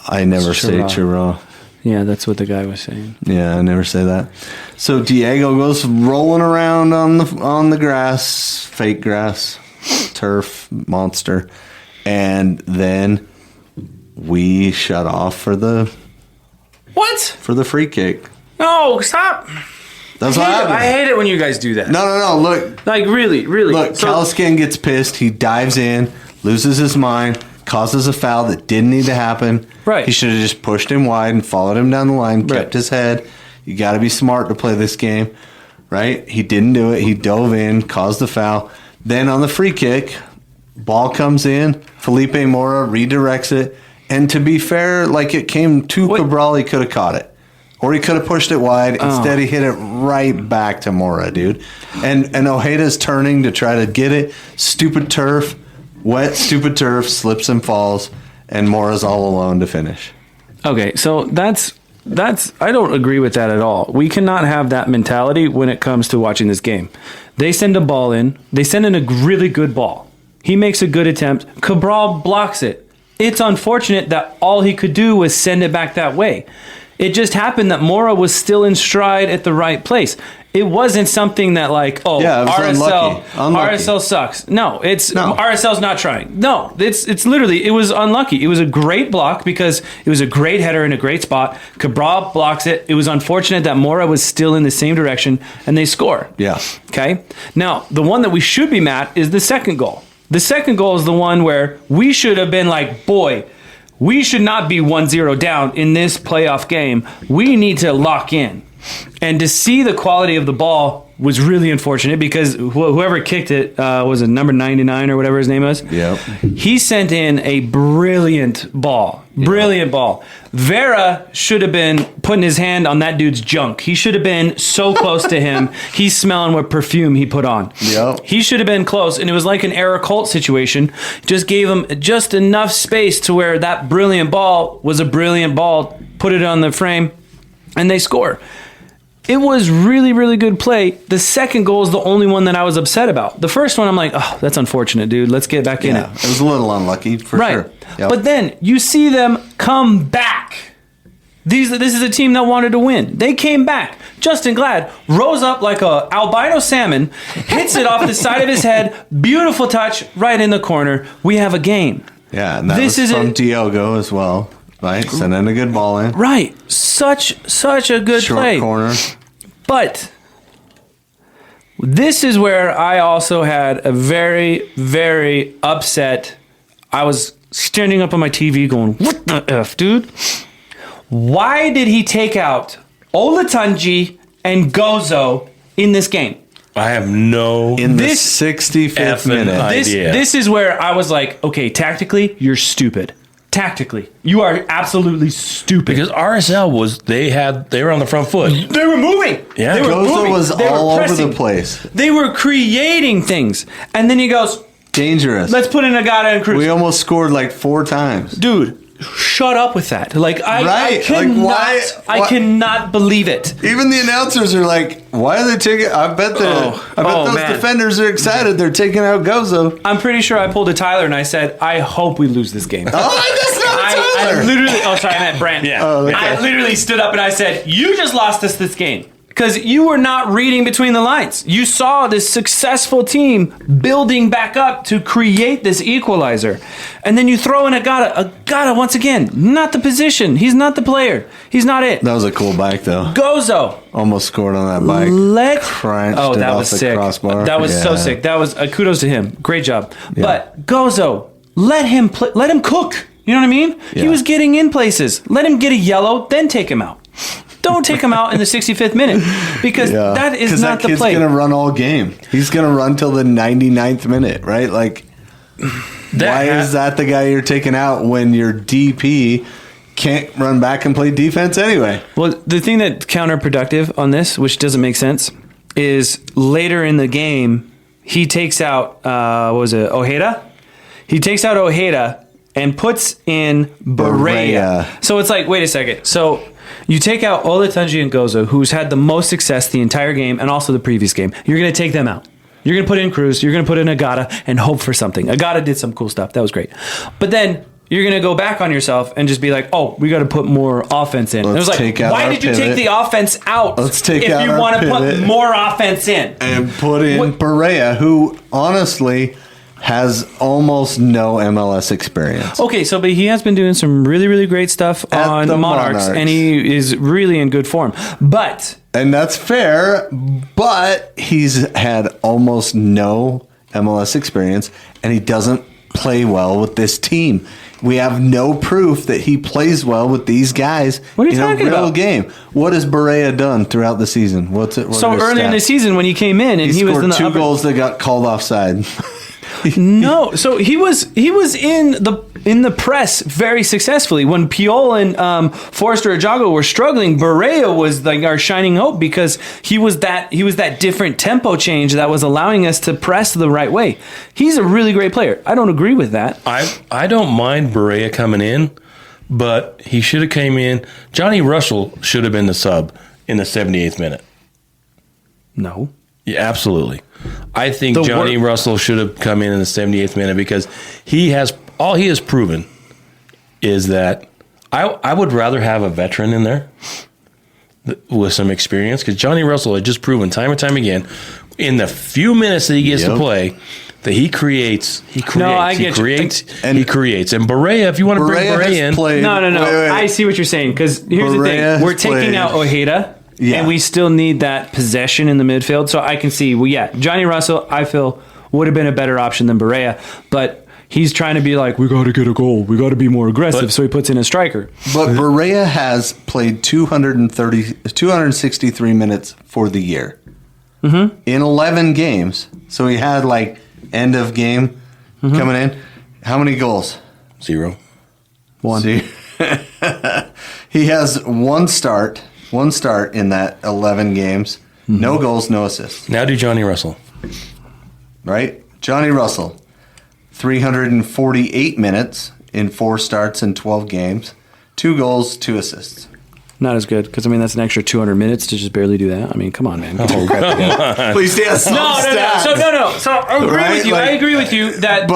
I never say Chara. Yeah, that's what the guy was saying. Yeah, I never say that. So Diego goes rolling around on the grass, fake grass, turf, monster. And then we shut off for the free kick. No, stop. That's what happened. I hate it when you guys do that. No. Look. Like, really. Look, Caliscan gets pissed. He dives in, loses his mind, causes a foul that didn't need to happen. Right. He should have just pushed him wide and followed him down the line, kept his head. You got to be smart to play this game, right? He didn't do it. He dove in, caused the foul. Then on the free kick, ball comes in. Felipe Mora redirects it. And to be fair, like it came to Cabral, he could have caught it. Or he could have pushed it wide. Instead, he hit it right back to Mora, dude. And Ojeda's turning to try to get it. Stupid turf. Wet, stupid turf. Slips and falls. And Mora's all alone to finish. Okay, so that's I don't agree with that at all. We cannot have that mentality when it comes to watching this game. They send a ball in. They send in a really good ball. He makes a good attempt. Cabral blocks it. It's unfortunate that all he could do was send it back that way. It just happened that Mora was still in stride at the right place. It wasn't something that RSL sucks. No, RSL's not trying. No, it's literally, it was unlucky. It was a great block because it was a great header in a great spot. Cabral blocks it. It was unfortunate that Mora was still in the same direction and they score. Yeah. Okay. Now, the one that we should be mad is the second goal. The second goal is the one where we should have been like, boy, we should not be 1-0 down in this playoff game. We need to lock in. And to see the quality of the ball was really unfortunate because whoever kicked it was it number 99 or whatever his name was. Yep. He sent in a brilliant ball. Brilliant ball. Vera should have been putting his hand on that dude's junk. He should have been so close to him. He's smelling what perfume he put on. Yep. He should have been close, and it was like an Era Colt situation. Just gave him just enough space to where that brilliant ball was a brilliant ball. Put it on the frame, and they score. It was really, really good play. The second goal is the only one that I was upset about. The first one, I'm like, oh, that's unfortunate, dude. Let's get back in it. It was a little unlucky, for sure. Yep. But then you see them come back. This is a team that wanted to win. They came back. Justin Glad rose up like a albino salmon, hits it off the side of his head. Beautiful touch right in the corner. We have a game. Yeah, and that was from Diogo as well. Right, sending a good ball in. Right, such a good play. Short corner. But this is where I also had a very, very upset. I was standing up on my TV going, what the F, dude? Why did he take out Olatunji and Gozo in this game? I have no in the 65th minute idea. This is where I was like, okay, tactically, you're stupid. Tactically, you are absolutely stupid. Because RSL they were on the front foot. They were moving. Yeah, Gozo was all over the place. They were creating things, and then he goes, dangerous. Let's put in Agata and Cruz. We almost scored like 4 times, dude. Shut up with that. Like I cannot believe it. Even the announcers are like, "Why are they taking?" I bet those defenders are excited. They're taking out Gozo. I'm pretty sure I pulled a Tyler and I said, "I hope we lose this game." Oh, that's not Tyler. I literally. Oh, sorry, I meant Brandt. Yeah. Oh, okay. I literally stood up and I said, "You just lost us this game." Because you were not reading between the lines. You saw this successful team building back up to create this equalizer. And then you throw in Agata. Agata, once again, not the position. He's not the player. He's not it. That was a cool bike, though. Gozo. Almost scored on that bike. That was sick. Crossbar. That was so sick. That was kudos to him. Great job. Yeah. But Gozo, let him play. Let him cook. You know what I mean? Yeah. He was getting in places. Let him get a yellow, then take him out. Don't take him out in the 65th minute because that is not the play. Because that kid's going to run all game. He's going to run till the 99th minute, right? Like, why is that the guy you're taking out when your DP can't run back and play defense anyway? Well, the thing that's counterproductive on this, which doesn't make sense, is later in the game, he takes out, Ojeda? He takes out Ojeda, and puts in Barea. So it's like, wait a second. So you take out Olatunji and Gozo, who's had the most success the entire game and also the previous game. You're going to take them out. You're going to put in Cruz. You're going to put in Agata and hope for something. Agata did some cool stuff. That was great. But then you're going to go back on yourself and just be like, oh, we got to put more offense in. It was like, why did you take the offense out if you want to put more offense in? And put in Barea, who honestly has almost no MLS experience. Okay, but he has been doing some really, really great stuff on the Monarchs, and he is really in good form. And that's fair, but he's had almost no MLS experience, and he doesn't play well with this team. We have no proof that he plays well with these guys in a real game. What has Barea done throughout the season? What early in the season when he came in and he was in the two goals that got called offside. No, so he was in the press very successfully when Piol and Forrester Ajago were struggling. Barea was like our shining hope because he was that different tempo change that was allowing us to press the right way. He's a really great player. I don't agree with that. I don't mind Barea coming in, but he should have came in. Johnny Russell should have been the sub in the 78th minute. No. Yeah, absolutely. I think Johnny Russell should have come in the 78th minute because he has proven is that I would rather have a veteran in there with some experience because Johnny Russell had just proven time and time again in the few minutes that he gets to play that he creates. And Barea, if you want to bring Barea in, no. Wait. I see what you're saying because here's the thing: we're taking out Ojeda. Yeah. And we still need that possession in the midfield. So I can see, Johnny Russell, I feel, would have been a better option than Barea. But he's trying to be like, we got to get a goal. We got to be more aggressive. So he puts in a striker. But Barea has played 263 minutes for the year. Mm-hmm. In 11 games. So he had end of game coming in. How many goals? 0. 1. He has one start in that 11 games. Mm-hmm. No goals, no assists. Now do Johnny Russell. Right? Johnny Russell, 348 minutes in 4 starts in 12 games. 2 goals, 2 assists. Not as good, because, that's an extra 200 minutes to just barely do that. Come on, man. Please stand No. So I agree with you that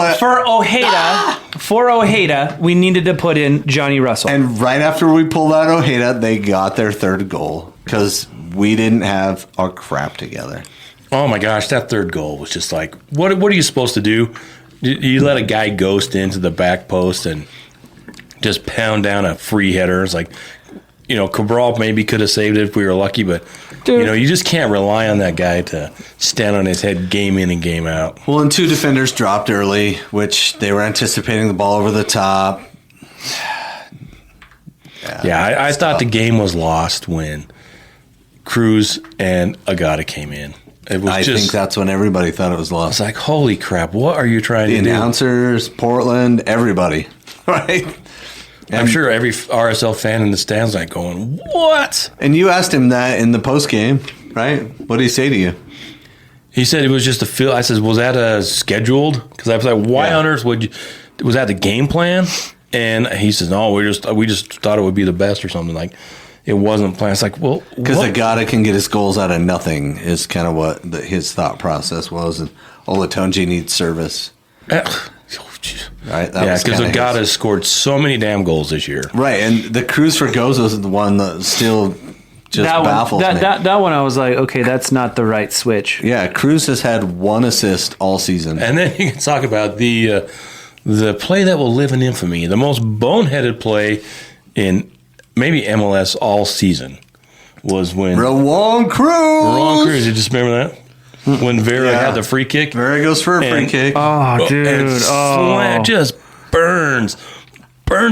for Ojeda, we needed to put in Johnny Russell. And right after we pulled out Ojeda, they got their 3rd goal because we didn't have our crap together. Oh, my gosh. That 3rd goal was just like, what are you supposed to do? You let a guy ghost into the back post and just pound down a free header. It's like... Cabral maybe could have saved it if we were lucky, but, you just can't rely on that guy to stand on his head game in and game out. Well, and 2 defenders dropped early, which they were anticipating the ball over the top. I thought the game was lost when Cruz and Agata came in. I think that's when everybody thought it was lost. It's like, holy crap, what are you trying to do? The announcers, Portland, everybody, right? I'm sure every RSL fan in the stands like going, what? And you asked him that in the post game, right? What did he say to you? He said it was just a feel. I said, was that scheduled? Because I was like, why on earth was that the game plan? And he says, no, we just thought it would be the best or something. Like it wasn't planned. It's like, well, because Agata can get his goals out of nothing is kind of what his thought process was. And Olatunji needs service. Right? Because Agata has scored so many damn goals this year. Right, and the Cruz for Gozo is the one that still baffles me. That one I was like, okay, that's not the right switch. Yeah, Cruz has had 1 assist all season. And then you can talk about the play that will live in infamy, the most boneheaded play in maybe MLS all season was when... Rawon Cruz! You just remember that? When Vera had the free kick. Vera goes for a free kick. Oh, dude. And just burns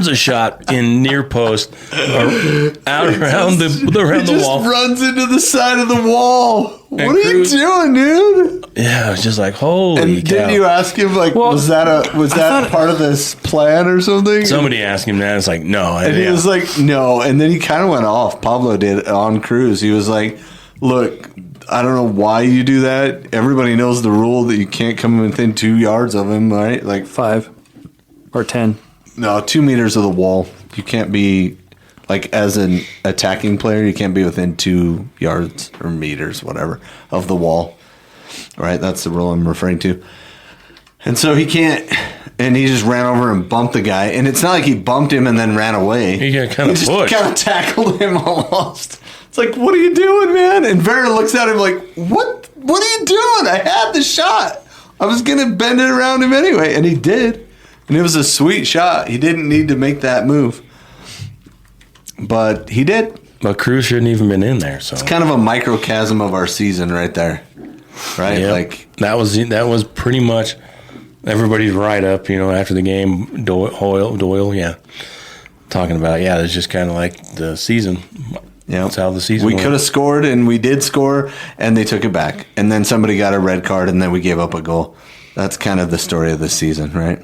a shot in near post out around the wall. Just runs into the side of the wall. What are you doing, dude? Yeah, it's just like, holy cow. Didn't you ask him, was that part of this plan or something? Somebody asked him that. It's like, no. And he was like, no. And then he kind of went off. Pablo did on Cruz. He was like, look, I don't know why you do that. Everybody knows the rule that you can't come within 2 yards of him, right? 5 or 10. No, 2 meters of the wall. You can't be, like, as an attacking player, you can't be within 2 yards or meters, whatever, of the wall. Right? That's the rule I'm referring to. And so he can't, and he just ran over and bumped the guy. And it's not like he bumped him and then ran away. He got kind of pushed. Just kind of tackled him almost. It's like, what are you doing, man? And Vera looks at him like, what are you doing? I had the shot. I was going to bend it around him anyway. And he did. And it was a sweet shot. He didn't need to make that move. But he did. But Cruz shouldn't even been in there. So it's kind of a microcosm of our season right there. Right? Yep. Like that was pretty much everybody's write-up, after the game. Doyle, yeah. Talking about, it's just kind of like the season. Yeah, that's how the season we went. could have scored, and we did score, and they took it back. And then somebody got a red card, and then we gave up a goal. That's kind of the story of this season, right?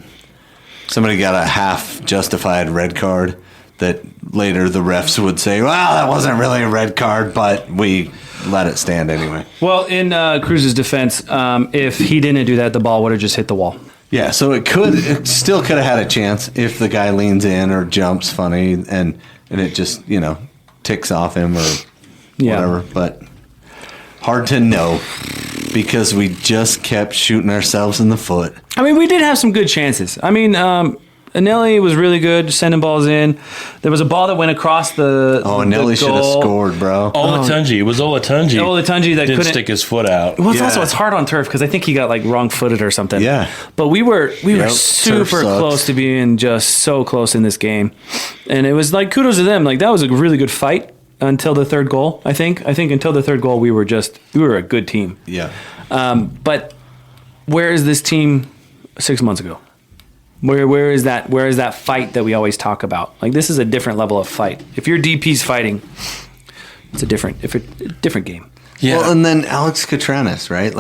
Somebody got a half-justified red card that later the refs would say, well, that wasn't really a red card, but we let it stand anyway. Well, in Cruz's defense, if he didn't do that, the ball would have just hit the wall. Yeah, so it still could have had a chance if the guy leans in or jumps funny and it just, ticks off him or whatever. But hard to know because we just kept shooting ourselves in the foot. I mean, we did have some good chances. I mean, Anelli was really good sending balls in. There was a ball that went across the Anelli should have scored, bro. Olatunji. It was Olatunji. Olatunji that didn't stick his foot out. Well, it's hard on turf because I think he got wrong-footed or something. Yeah. But we were super close to being just so close in this game. And it was kudos to them. That was a really good fight until the third goal, I think. I think until the third goal we were a good team. Yeah. But where is this team 6 months ago? Where is that fight that we always talk about? This is a different level of fight. If your DP's fighting, it's a different game. Yeah. Well, and then Alex Catranis, right?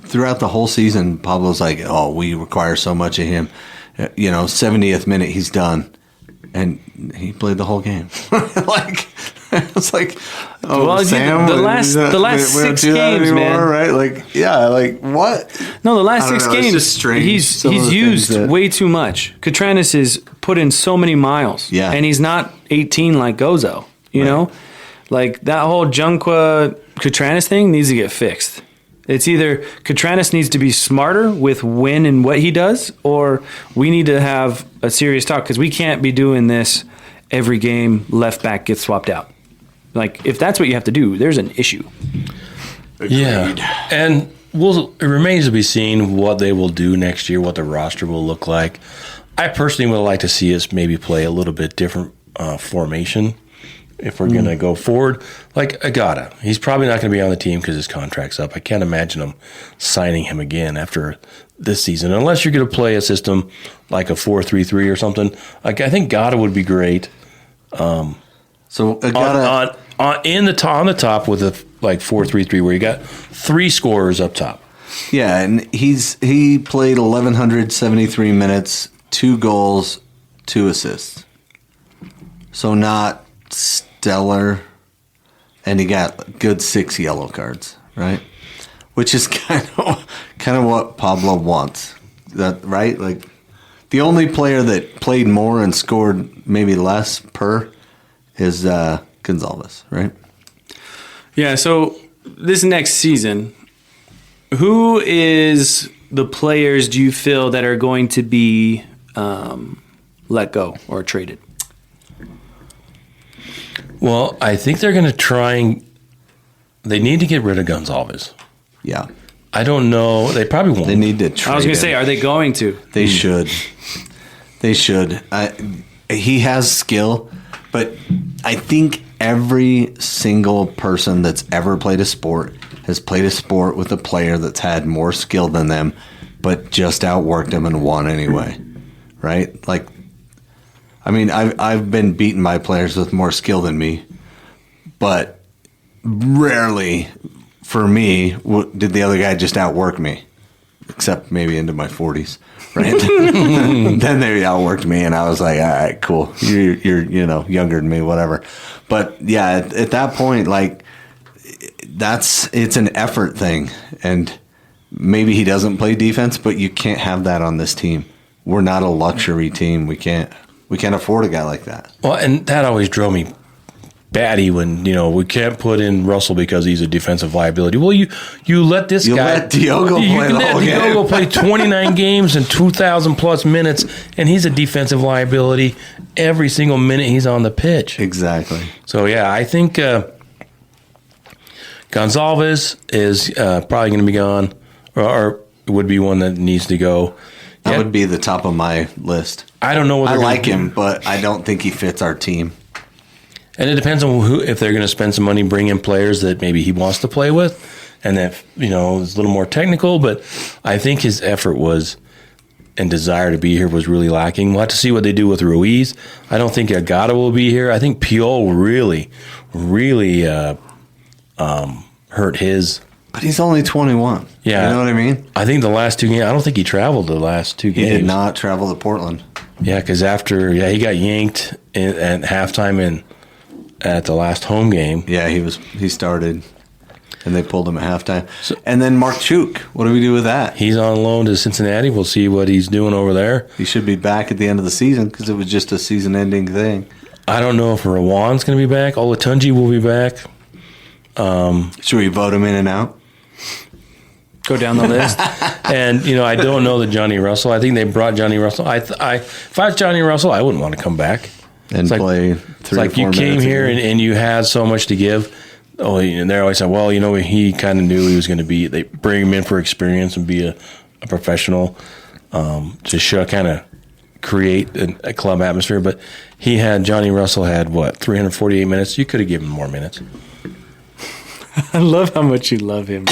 Throughout the whole season, Pablo's like, oh, we require so much of him. 70th minute, he's done. And he played the whole game. It's like, oh, well, Sam, the last 6 games, man. Right? What? No, the last 6 games, just strange. He's used way too much. Catranis is put in so many miles. Yeah. And he's not 18 like Gozo, you know? That whole Junqua Catranis thing needs to get fixed. It's either Catranis needs to be smarter with when and what he does, or we need to have a serious talk because we can't be doing this every game left back gets swapped out. If that's what you have to do, there's an issue. Agreed. Yeah. And it remains to be seen what they will do next year, what the roster will look like. I personally would like to see us maybe play a little bit different formation if we're going to go forward. Agata. He's probably not going to be on the team because his contract's up. I can't imagine them signing him again after this season, unless you're going to play a system like a 4-3-3 or something. I think Gata would be great. So Agata on the top with a 4-3-3 where you got 3 scorers up top. Yeah, and he played 1,173 minutes, 2 goals, 2 assists. So not stellar, and he got good 6 yellow cards, right? Which is kind of what Pablo wants. That right? The only player that played more and scored maybe less per is Gonzalez, right? Yeah, so this next season, who is the players do you feel that are going to be let go or traded? Well, I think they're going to they need to get rid of Gonzalez. Yeah. I don't know. They probably won't. They need to trade I was going to say, are they going to? They should. They should. He has skill, but I think every single person that's ever played a sport has played a sport with a player that's had more skill than them, but just outworked them and won anyway, right? I've been beaten by players with more skill than me, but rarely, for me, did the other guy just outwork me, except maybe into my 40s, right? Then they outworked me, and I was like, all right, cool. You're younger than me, whatever. But yeah, at that point, it's an effort thing, and maybe he doesn't play defense, but you can't have that on this team. We're not a luxury team. We can't. We can't afford a guy like that. Well, and that always drove me batty when, we can't put in Russell because he's a defensive liability. Well, you let this guy. Let Diogo play you the let whole Diogo game. play 29 games and 2,000 plus minutes, and he's a defensive liability every single minute he's on the pitch. Exactly. So, yeah, I think Gonzalez is probably going to be gone, or would be one that needs to go. That would be the top of my list. I don't know what I they're like gonna him, but I don't think he fits our team. And it depends on if they're going to spend some money, bring in players that maybe he wants to play with, and that is a little more technical. But I think his effort and desire to be here was really lacking. We'll have to see what they do with Ruiz. I don't think Agata will be here. I think Piol really, really hurt his. But he's only 21. Yeah, you know what I mean. I think the last 2 games. I don't think he traveled the last 2 games. He did not travel to Portland. Yeah, because he got yanked at halftime at the last home game. Yeah, he started, and they pulled him at halftime. And then Mark Chuk, what do we do with that? He's on loan to Cincinnati. We'll see what he's doing over there. He should be back at the end of the season because it was just a season-ending thing. I don't know if Rawan's going to be back. Olatunji will be back. Should we vote him in and out? Go down the list. And, I don't know that Johnny Russell. I think they brought Johnny Russell. If I was Johnny Russell, I wouldn't want to come back. And play 3 or 4 minutes. It's like you came here and you had so much to give. Oh, and they always say, well, he kind of knew he was going to be. They bring him in for experience and be a professional to kind of create a club atmosphere. But Johnny Russell had 348 minutes. You could have given him more minutes. I love how much you love him.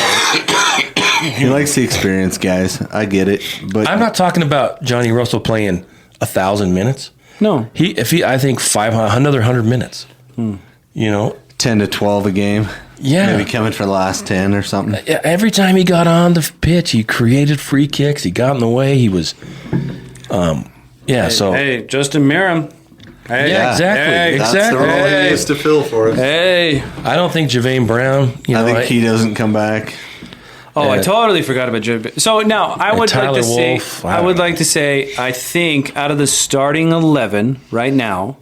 He likes the experience, guys. I get it, but I'm not talking about Johnny Russell playing 1,000 minutes. No, I think another 100 minutes. 10 to 12 a game. Yeah, maybe coming for the last 10 or something. Every time he got on the pitch, he created free kicks. He got in the way. He was, Hey, Justin Merrim. Hey, yeah, exactly. That's the role he used to fill for us. Hey, I don't think Javane Brown. I think he doesn't come back. Oh, I totally forgot about Javane. So now I would like to say, I think out of the starting 11 right now,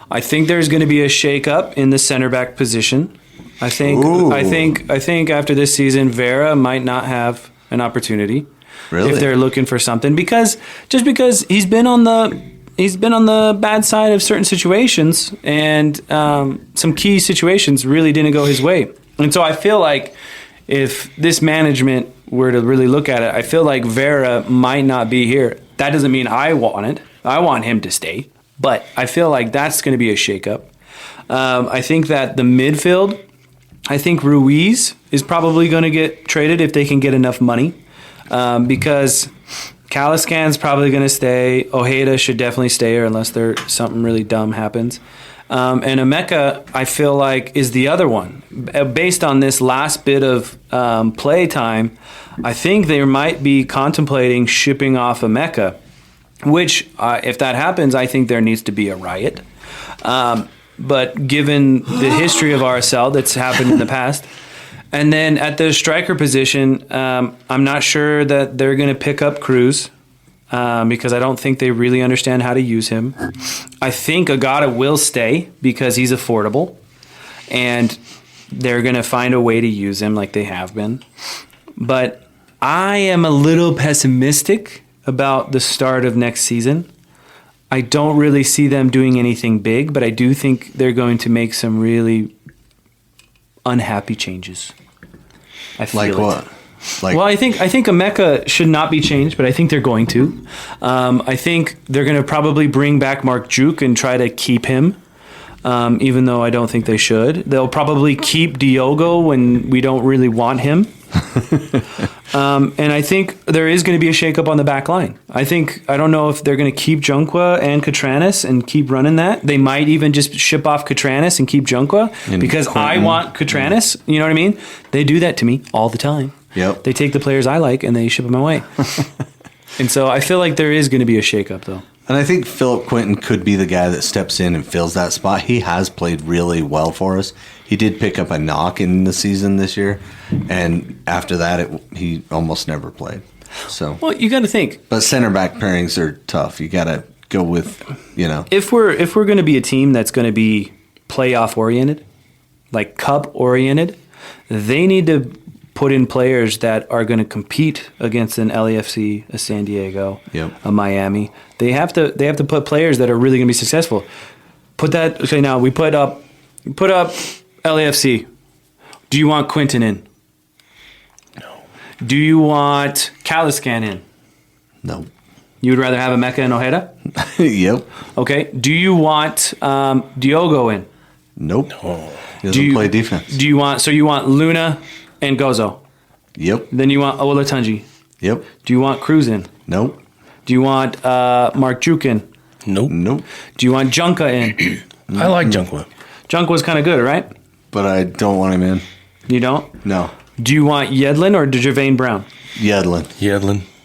I think there's going to be a shakeup in the center back position. I think after this season, Vera might not have an opportunity. Really? If they're looking for something, because he's been on the bad side of certain situations, and some key situations really didn't go his way. And so I feel like if this management were to really look at it, I feel like Vera might not be here. That doesn't mean I want it. I want him to stay. But I feel like that's going to be a shakeup. I think that the midfield, I think Ruiz is probably going to get traded if they can get enough money, because Caliscan's probably going to stay. Ojeda should definitely stay, or unless something really dumb happens. And Emeka, I feel like, is the other one. Based on this last bit of play time, I think they might be contemplating shipping off Emeka, which, if that happens, I think there needs to be a riot. But given the history of RSL that's happened in the past, and then at the striker position, I'm not sure that they're going to pick up Cruz, because I don't think they really understand how to use him. I think Agata will stay because he's affordable, and they're going to find a way to use him like they have been. But I am a little pessimistic about the start of next season. I don't really see them doing anything big, but I do think they're going to make some really unhappy changes. I feel like what? Well, I think Emeka should not be changed, but I think they're going to. I think they're going to probably bring back Mark Juk and try to keep him, even though I don't think they should. They'll probably keep Diogo when we don't really want him. And I think there is going to be a shakeup on the back line. I don't know if they're going to keep Junkwa and Catranis and keep running that. They might even just ship off Catranis and keep Junkwa because I want Catranis. You know what I mean? They do that to me all the time. Yep. They take the players I like and they ship them away. And so I feel like there is going to be a shakeup, though. And I think Philip Quinton could be the guy that steps in and fills that spot. He has played really well for us. He did pick up a knock in the season this year, and after that, he almost never played. So, well, you got to think. But center back pairings are tough. You got to go with, If we're going to be a team that's going to be playoff oriented, like cup oriented, they need to put in players that are going to compete against an LAFC, a San Diego, a Miami. They have to put players that are really going to be successful. Now we put up LAFC. Do you want Quinton in? No. Do you want Caliscan in? No. You would rather have Emeka and Ojeda? Yep. Okay. Do you want Diogo in? Nope. No. He doesn't play defense. You want Luna and Gozo? Yep. Then you want Olatunji? Yep. Do you want Cruz in? Nope. Do you want Mark Jukin? Nope. Nope. Do you want Junka in? I like Junkwa. Junka was kind of good, right? But I don't want him in. You don't? No. Do you want Yedlin or Jervain Brown? Yedlin.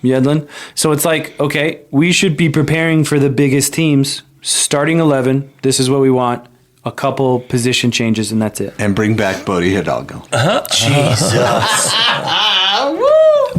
Yedlin. So it's like, okay, we should be preparing for the biggest teams. Starting 11, this is what we want. A couple position changes, and that's it. And bring back Bodie Hidalgo. Jesus.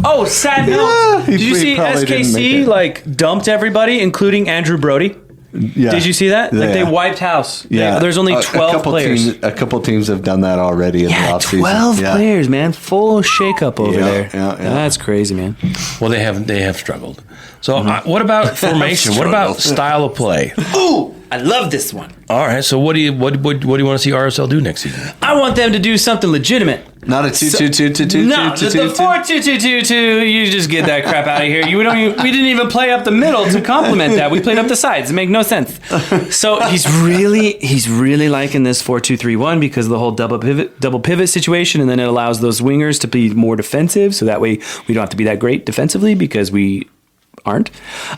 Oh, sad note. Did you see SKC dumped everybody, including Andrew Brody? Yeah. Did you see that? They wiped house. Yeah. There's only 12 players. A couple teams have done that already in the offseason. 12 players, man. Full shakeup over there. Yeah. That's crazy, man. Well, they have struggled. So what about formation? What about style of play? Ooh, I love this one. All right. So what do you want to see RSL do next season? I want them to do something legitimate. Not a 2-2-2-2-2. No, the 4-2-2-2-2. You just get that crap out of here. We didn't even play up the middle to complement that. We played up the sides. It made no sense. So he's really liking this 4-2-3-1 because of the whole double pivot situation, and then it allows those wingers to be more defensive. So that way we don't have to be that great defensively because we aren't.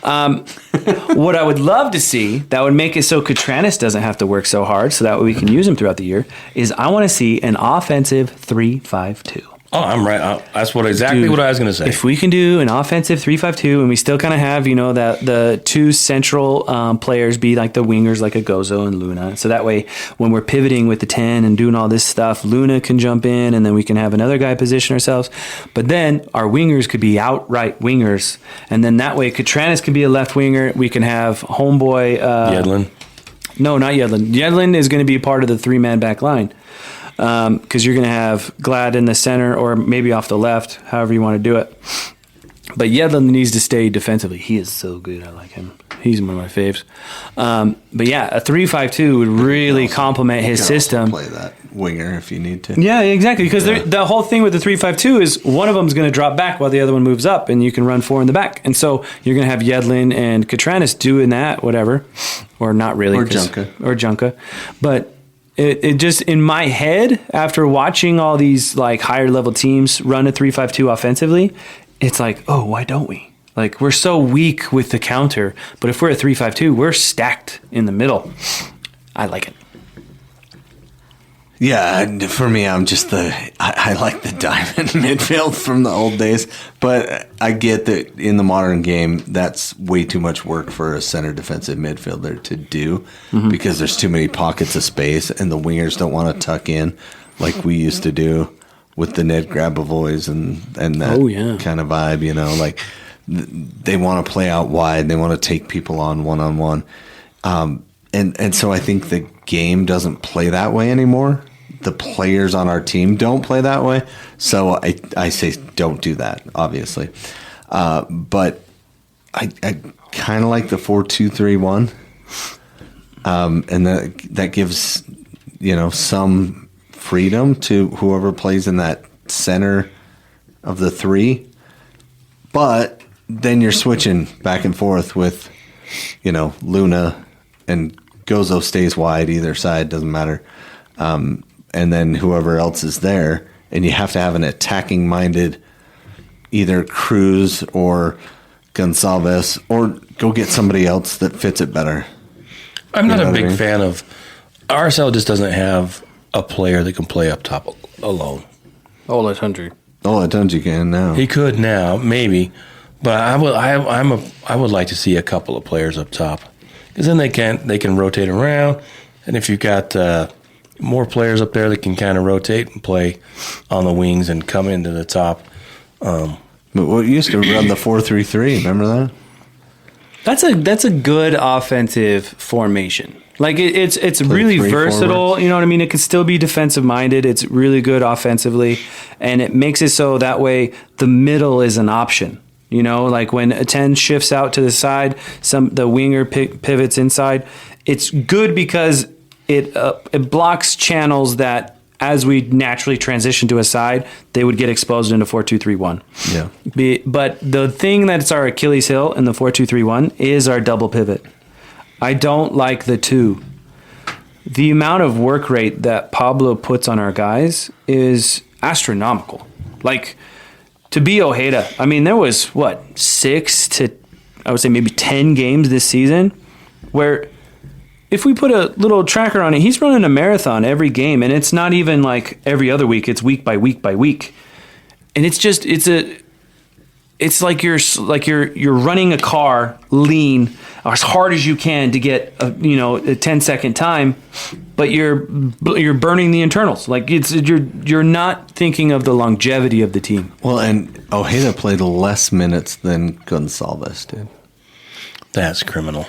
What I would love to see that would make it so Catranis doesn't have to work so hard, so that way we can use him throughout the year, is I want to see an offensive 3-5-2. Oh, I'm right. That's what I was going to say. If we can do an offensive 3-5-2 and we still kind of have, that the two central players be like the wingers, like a Gozo and Luna. So that way, when we're pivoting with the 10 and doing all this stuff, Luna can jump in and then we can have another guy position ourselves. But then our wingers could be outright wingers. And then that way, Catranis can be a left winger. We can have homeboy... Yedlin. No, not Yedlin. Yedlin is going to be part of the 3-man back line. Because you're going to have Glad in the center or maybe off the left, however you want to do it. But Yedlin needs to stay defensively. He is so good. I like him. He's one of my faves. But yeah, a 3-5-2 would really complement his system. Play that winger if you need to. Yeah, exactly. Because the whole thing with the 3-5-2 is one of them is going to drop back while the other one moves up, and you can run 4 in the back. And so you're going to have Yedlin and Catranis doing that, whatever. Or not really. Or Junka. But... It just, in my head, after watching all these higher level teams run a 3-5-2 offensively, it's like, oh, why don't we? We're so weak with the counter, but if we're a 3-5-2, we're stacked in the middle. I like it. Yeah, for me, I'm just I like the diamond midfield from the old days, but I get that in the modern game, that's way too much work for a center defensive midfielder to do because there's too many pockets of space and the wingers don't want to tuck in like we used to do with the Ned Grabavoys and that kind of vibe, they want to play out wide, they want to take people on one-on-one. And so I think the game doesn't play that way anymore. The players on our team don't play that way. So I say don't do that, obviously. But I kind of like the 4-2-3-1. And that gives, some freedom to whoever plays in that center of the 3. But then you're switching back and forth with, Luna and Gozo stays wide either side, doesn't matter. And then whoever else is there, and you have to have an attacking-minded either Cruz or Gonçalves, or go get somebody else that fits it better. I'm not a big fan of RSL. Just doesn't have a player that can play up top alone. Olatunji can now. He could now, maybe, but I would like to see a couple of players up top because then they can rotate around, and if you've got more players up there that can kind of rotate and play on the wings and come into the top. But we used to run the 4-3-3. Remember that? That's a good offensive formation. Like it's really versatile. Forwards. You know what I mean? It can still be defensive minded. It's really good offensively, and it makes it so that way the middle is an option. You know, like when a 10 shifts out to the side, the winger pivots inside. It's good because it blocks channels that, as we naturally transition to a side, they would get exposed into 4-2-3-1. Yeah. But the thing that's our Achilles heel in the 4-2-3-1 is our double pivot. I don't like the 2. The amount of work rate that Pablo puts on our guys is astronomical. Like, to be Ojeda, I mean, there was, 6 to, I would say maybe 10 games this season where if we put a little tracker on it, he's running a marathon every game, and it's not even like every other week. It's week by week by week. And it's just, it's like you're running a car lean as hard as you can to get a 10-second time, but you're burning the internals. Like you're not thinking of the longevity of the team. Well, and Ojeda played less minutes than Gonçalves did. That's criminal.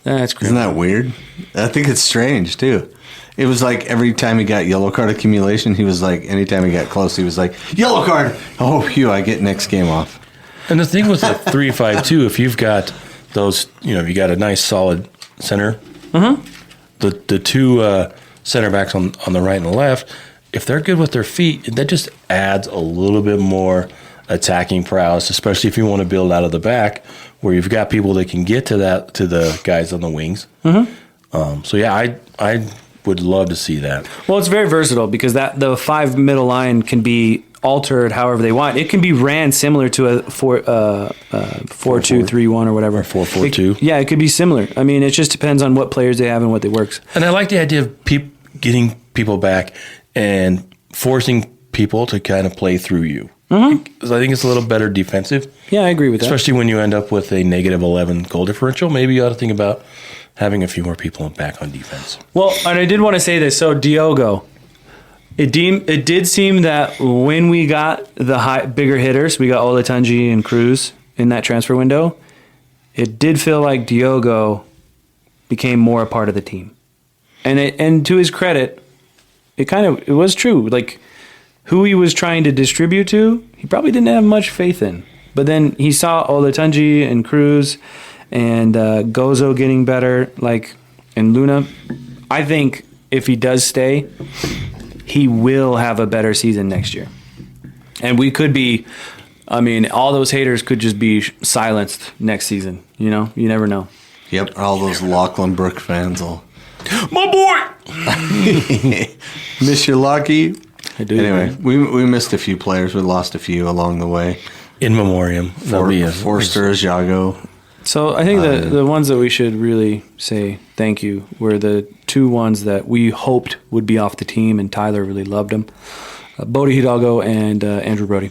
Isn't that weird? I think it's strange too. It was like every time he got yellow card accumulation, he was like, anytime he got close, he was like, yellow card. Oh, phew, I get next game off. And the thing with the 3-5-2, if you've got those, you got a nice solid center, the 2 center backs on the right and the left, if they're good with their feet, that just adds a little bit more attacking prowess, especially if you want to build out of the back, where you've got people that can get to the guys on the wings. So yeah, I would love to see that. Well, it's very versatile because the 5 middle line can be altered however they want. It can be ran similar to a 4-2-3-1 or whatever. 4-4-2. Yeah, it could be similar. I mean, it just depends on what players they have and what they works. And I like the idea of getting people back and forcing people to kind of play through you. Because I think it's a little better defensive. Yeah, I agree with that. Especially when you end up with a negative 11 goal differential. Maybe you ought to think about having a few more people back on defense. Well, and I did want to say this. So, Diogo, it did seem that when we got the bigger hitters, we got Olatunji and Cruz in that transfer window, it did feel like Diogo became more a part of the team. And to his credit, it was true. Like, who he was trying to distribute to, he probably didn't have much faith in. But then he saw Olatunji and Cruz and Gozo getting better, and Luna. I think if he does stay, he will have a better season next year. And we could be, all those haters could just be silenced next season. You never know. Yep, all those Lachlan Brook fans will. My boy! Miss you, Lockie. I do. Anyway, we missed a few players. We lost a few along the way. In memoriam. Forster, Jago. So I think the ones that we should really say thank you were the 2 ones that we hoped would be off the team, and Tyler really loved them. Bodie Hidalgo and Andrew Brody.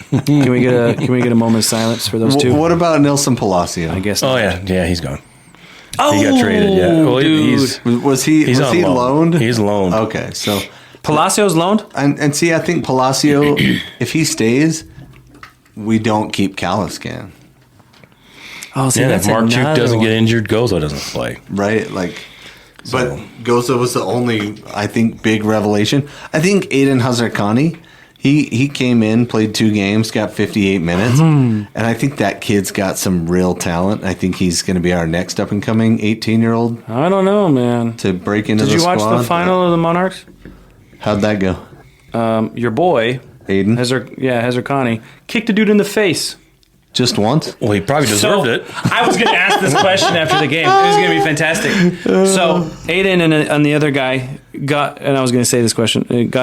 Can we get a moment of silence for those 2? What about Nelson Palacio? I guess. Oh yeah, he's gone. He got traded. Yeah, well, dude. Was he loaned? He's loaned. Okay, so Palacio's loaned. And see, I think Palacio, if he stays, we don't keep Calliscan. Oh, see, if Mark Chuk doesn't get injured, Gozo doesn't play. Right, but Gozo was the only, I think, big revelation. I think Aiden Hazarkani, he came in, played 2 games, got 58 minutes, and I think that kid's got some real talent. I think he's going to be our next up-and-coming 18-year-old. I don't know, man. To break into the squad. Did you watch the final of the Monarchs? How'd that go? Your boy, Aiden? Hazarkani, kicked a dude in the face. Just once? Well, he probably deserved it. I was going to ask this question after the game. It was going to be fantastic. So Aiden and the other guy got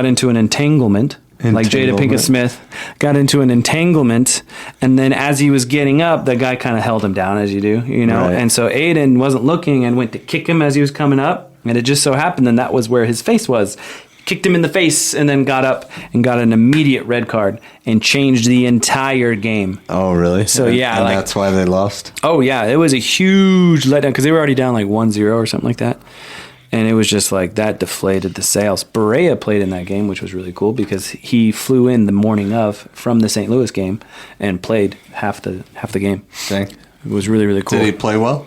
into an entanglement. Like Jada Pinkett Smith got into an entanglement, and then as he was getting up, the guy kind of held him down, as you do, Right. And so Aiden wasn't looking and went to kick him as he was coming up, and it just so happened then that was where his face was. Kicked him in the face, and then got up and got an immediate red card and changed the entire game. Oh, really? So yeah, and that's why they lost. Oh yeah, it was a huge letdown because they were already down 1-0 or something like that. And it was just that deflated the sails. Berea played in that game, which was really cool because he flew in the morning of from the St. Louis game and played half the game. Okay. was really, really cool. Did he play well?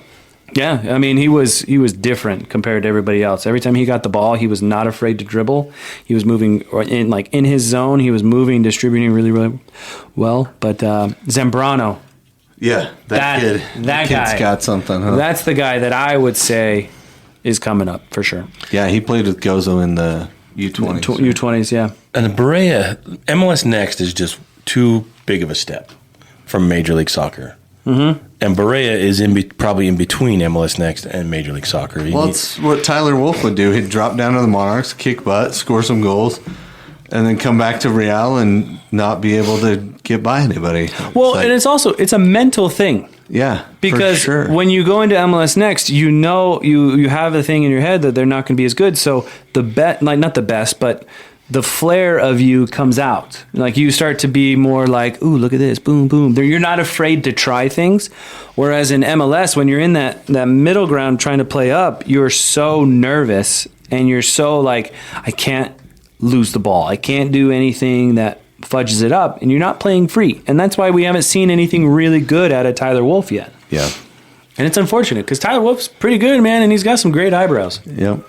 Yeah, I mean, he was different compared to everybody else. Every time he got the ball, he was not afraid to dribble. He was moving in his zone. He was moving, distributing really, really well. But Zambrano, yeah, that kid, that kid's guy, got something. Huh? That's the guy that I would say is coming up for sure. Yeah, he played with Gozo in the U20s. U20s, yeah. And the Berea, MLS Next is just too big of a step from Major League Soccer. Mm-hmm. And Berea is probably in between MLS Next and Major League Soccer. Well, it's what Tyler Wolff would do. He'd drop down to the Monarchs, kick butt, score some goals, and then come back to Real and not be able to get by anybody. Well, and it's a mental thing. Yeah, because for sure. When you go into MLS Next, you know you have a thing in your head that they're not going to be as good. So not the best, but the flair of you comes out. Like you start to be more like, ooh, look at this, boom, boom. You're not afraid to try things. Whereas in MLS, when you're in that middle ground trying to play up, you're so nervous and you're so like, I can't lose the ball. I can't do anything that fudges it up, and you're not playing free. And that's why we haven't seen anything really good out of Tyler Wolff yet. Yeah. And it's unfortunate because Tyler Wolff's pretty good, man, and he's got some great eyebrows. Yep.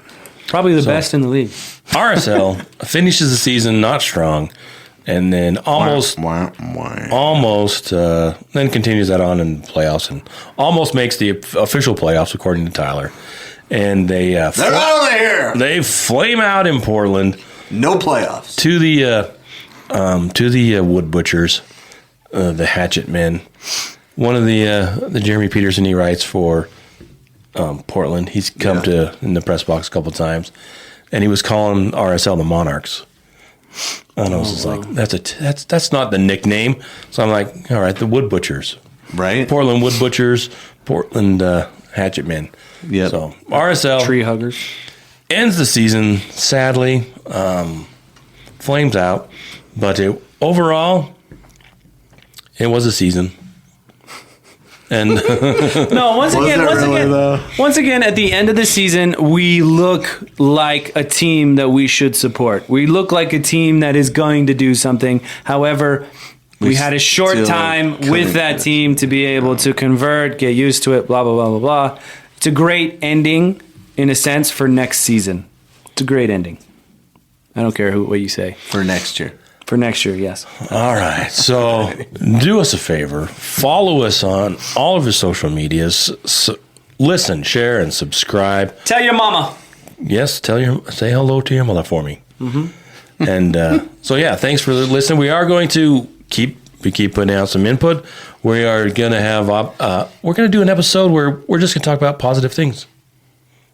Probably the best in the league. RSL finishes the season not strong, and then almost then continues that on in playoffs and almost makes the official playoffs according to Tyler. And they're out of here. They flame out in Portland. No playoffs to the wood butchers, the hatchet men. One of the Jeremy Peterson, he writes for Portland. He's come to in the press box a couple times, and he was calling RSL the Monarchs. And I was just like, that's not the nickname. So I'm like, all right, the wood butchers, right? Portland wood butchers, Portland hatchet men. Yeah. So RSL tree huggers ends the season sadly, flames out. But overall, it was a season. And no, once again, at the end of the season, we look like a team that we should support. We look like a team that is going to do something. However, we had a short time with that team to be able to convert, get used to it, blah, blah, blah, blah, blah. It's a great ending, in a sense, for next season. It's a great ending. I don't care what you say. For next year. For next year, yes. All right. So do us a favor. Follow us on all of your social medias. Listen, share, and subscribe. Tell your mama. Yes, say hello to your mother for me. Mm-hmm. And thanks for listening. We are going to keep putting out some input. We are going to have we're going to do an episode where we're just going to talk about positive things.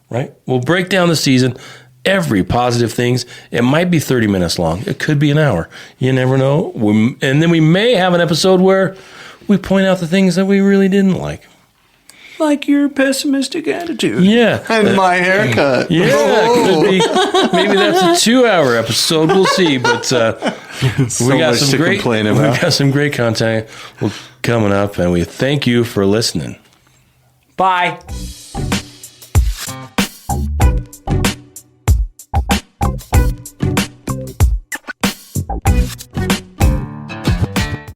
Right? We'll break down the season. Every positive things. It might be 30 minutes long. It could be an hour. You never know. And then we may have an episode where we point out the things that we really didn't like. Like your pessimistic attitude. Yeah. And my haircut. Yeah. Could be. Maybe that's a 2-hour episode. We'll see. But we got some great content coming up, and we thank you for listening. Bye.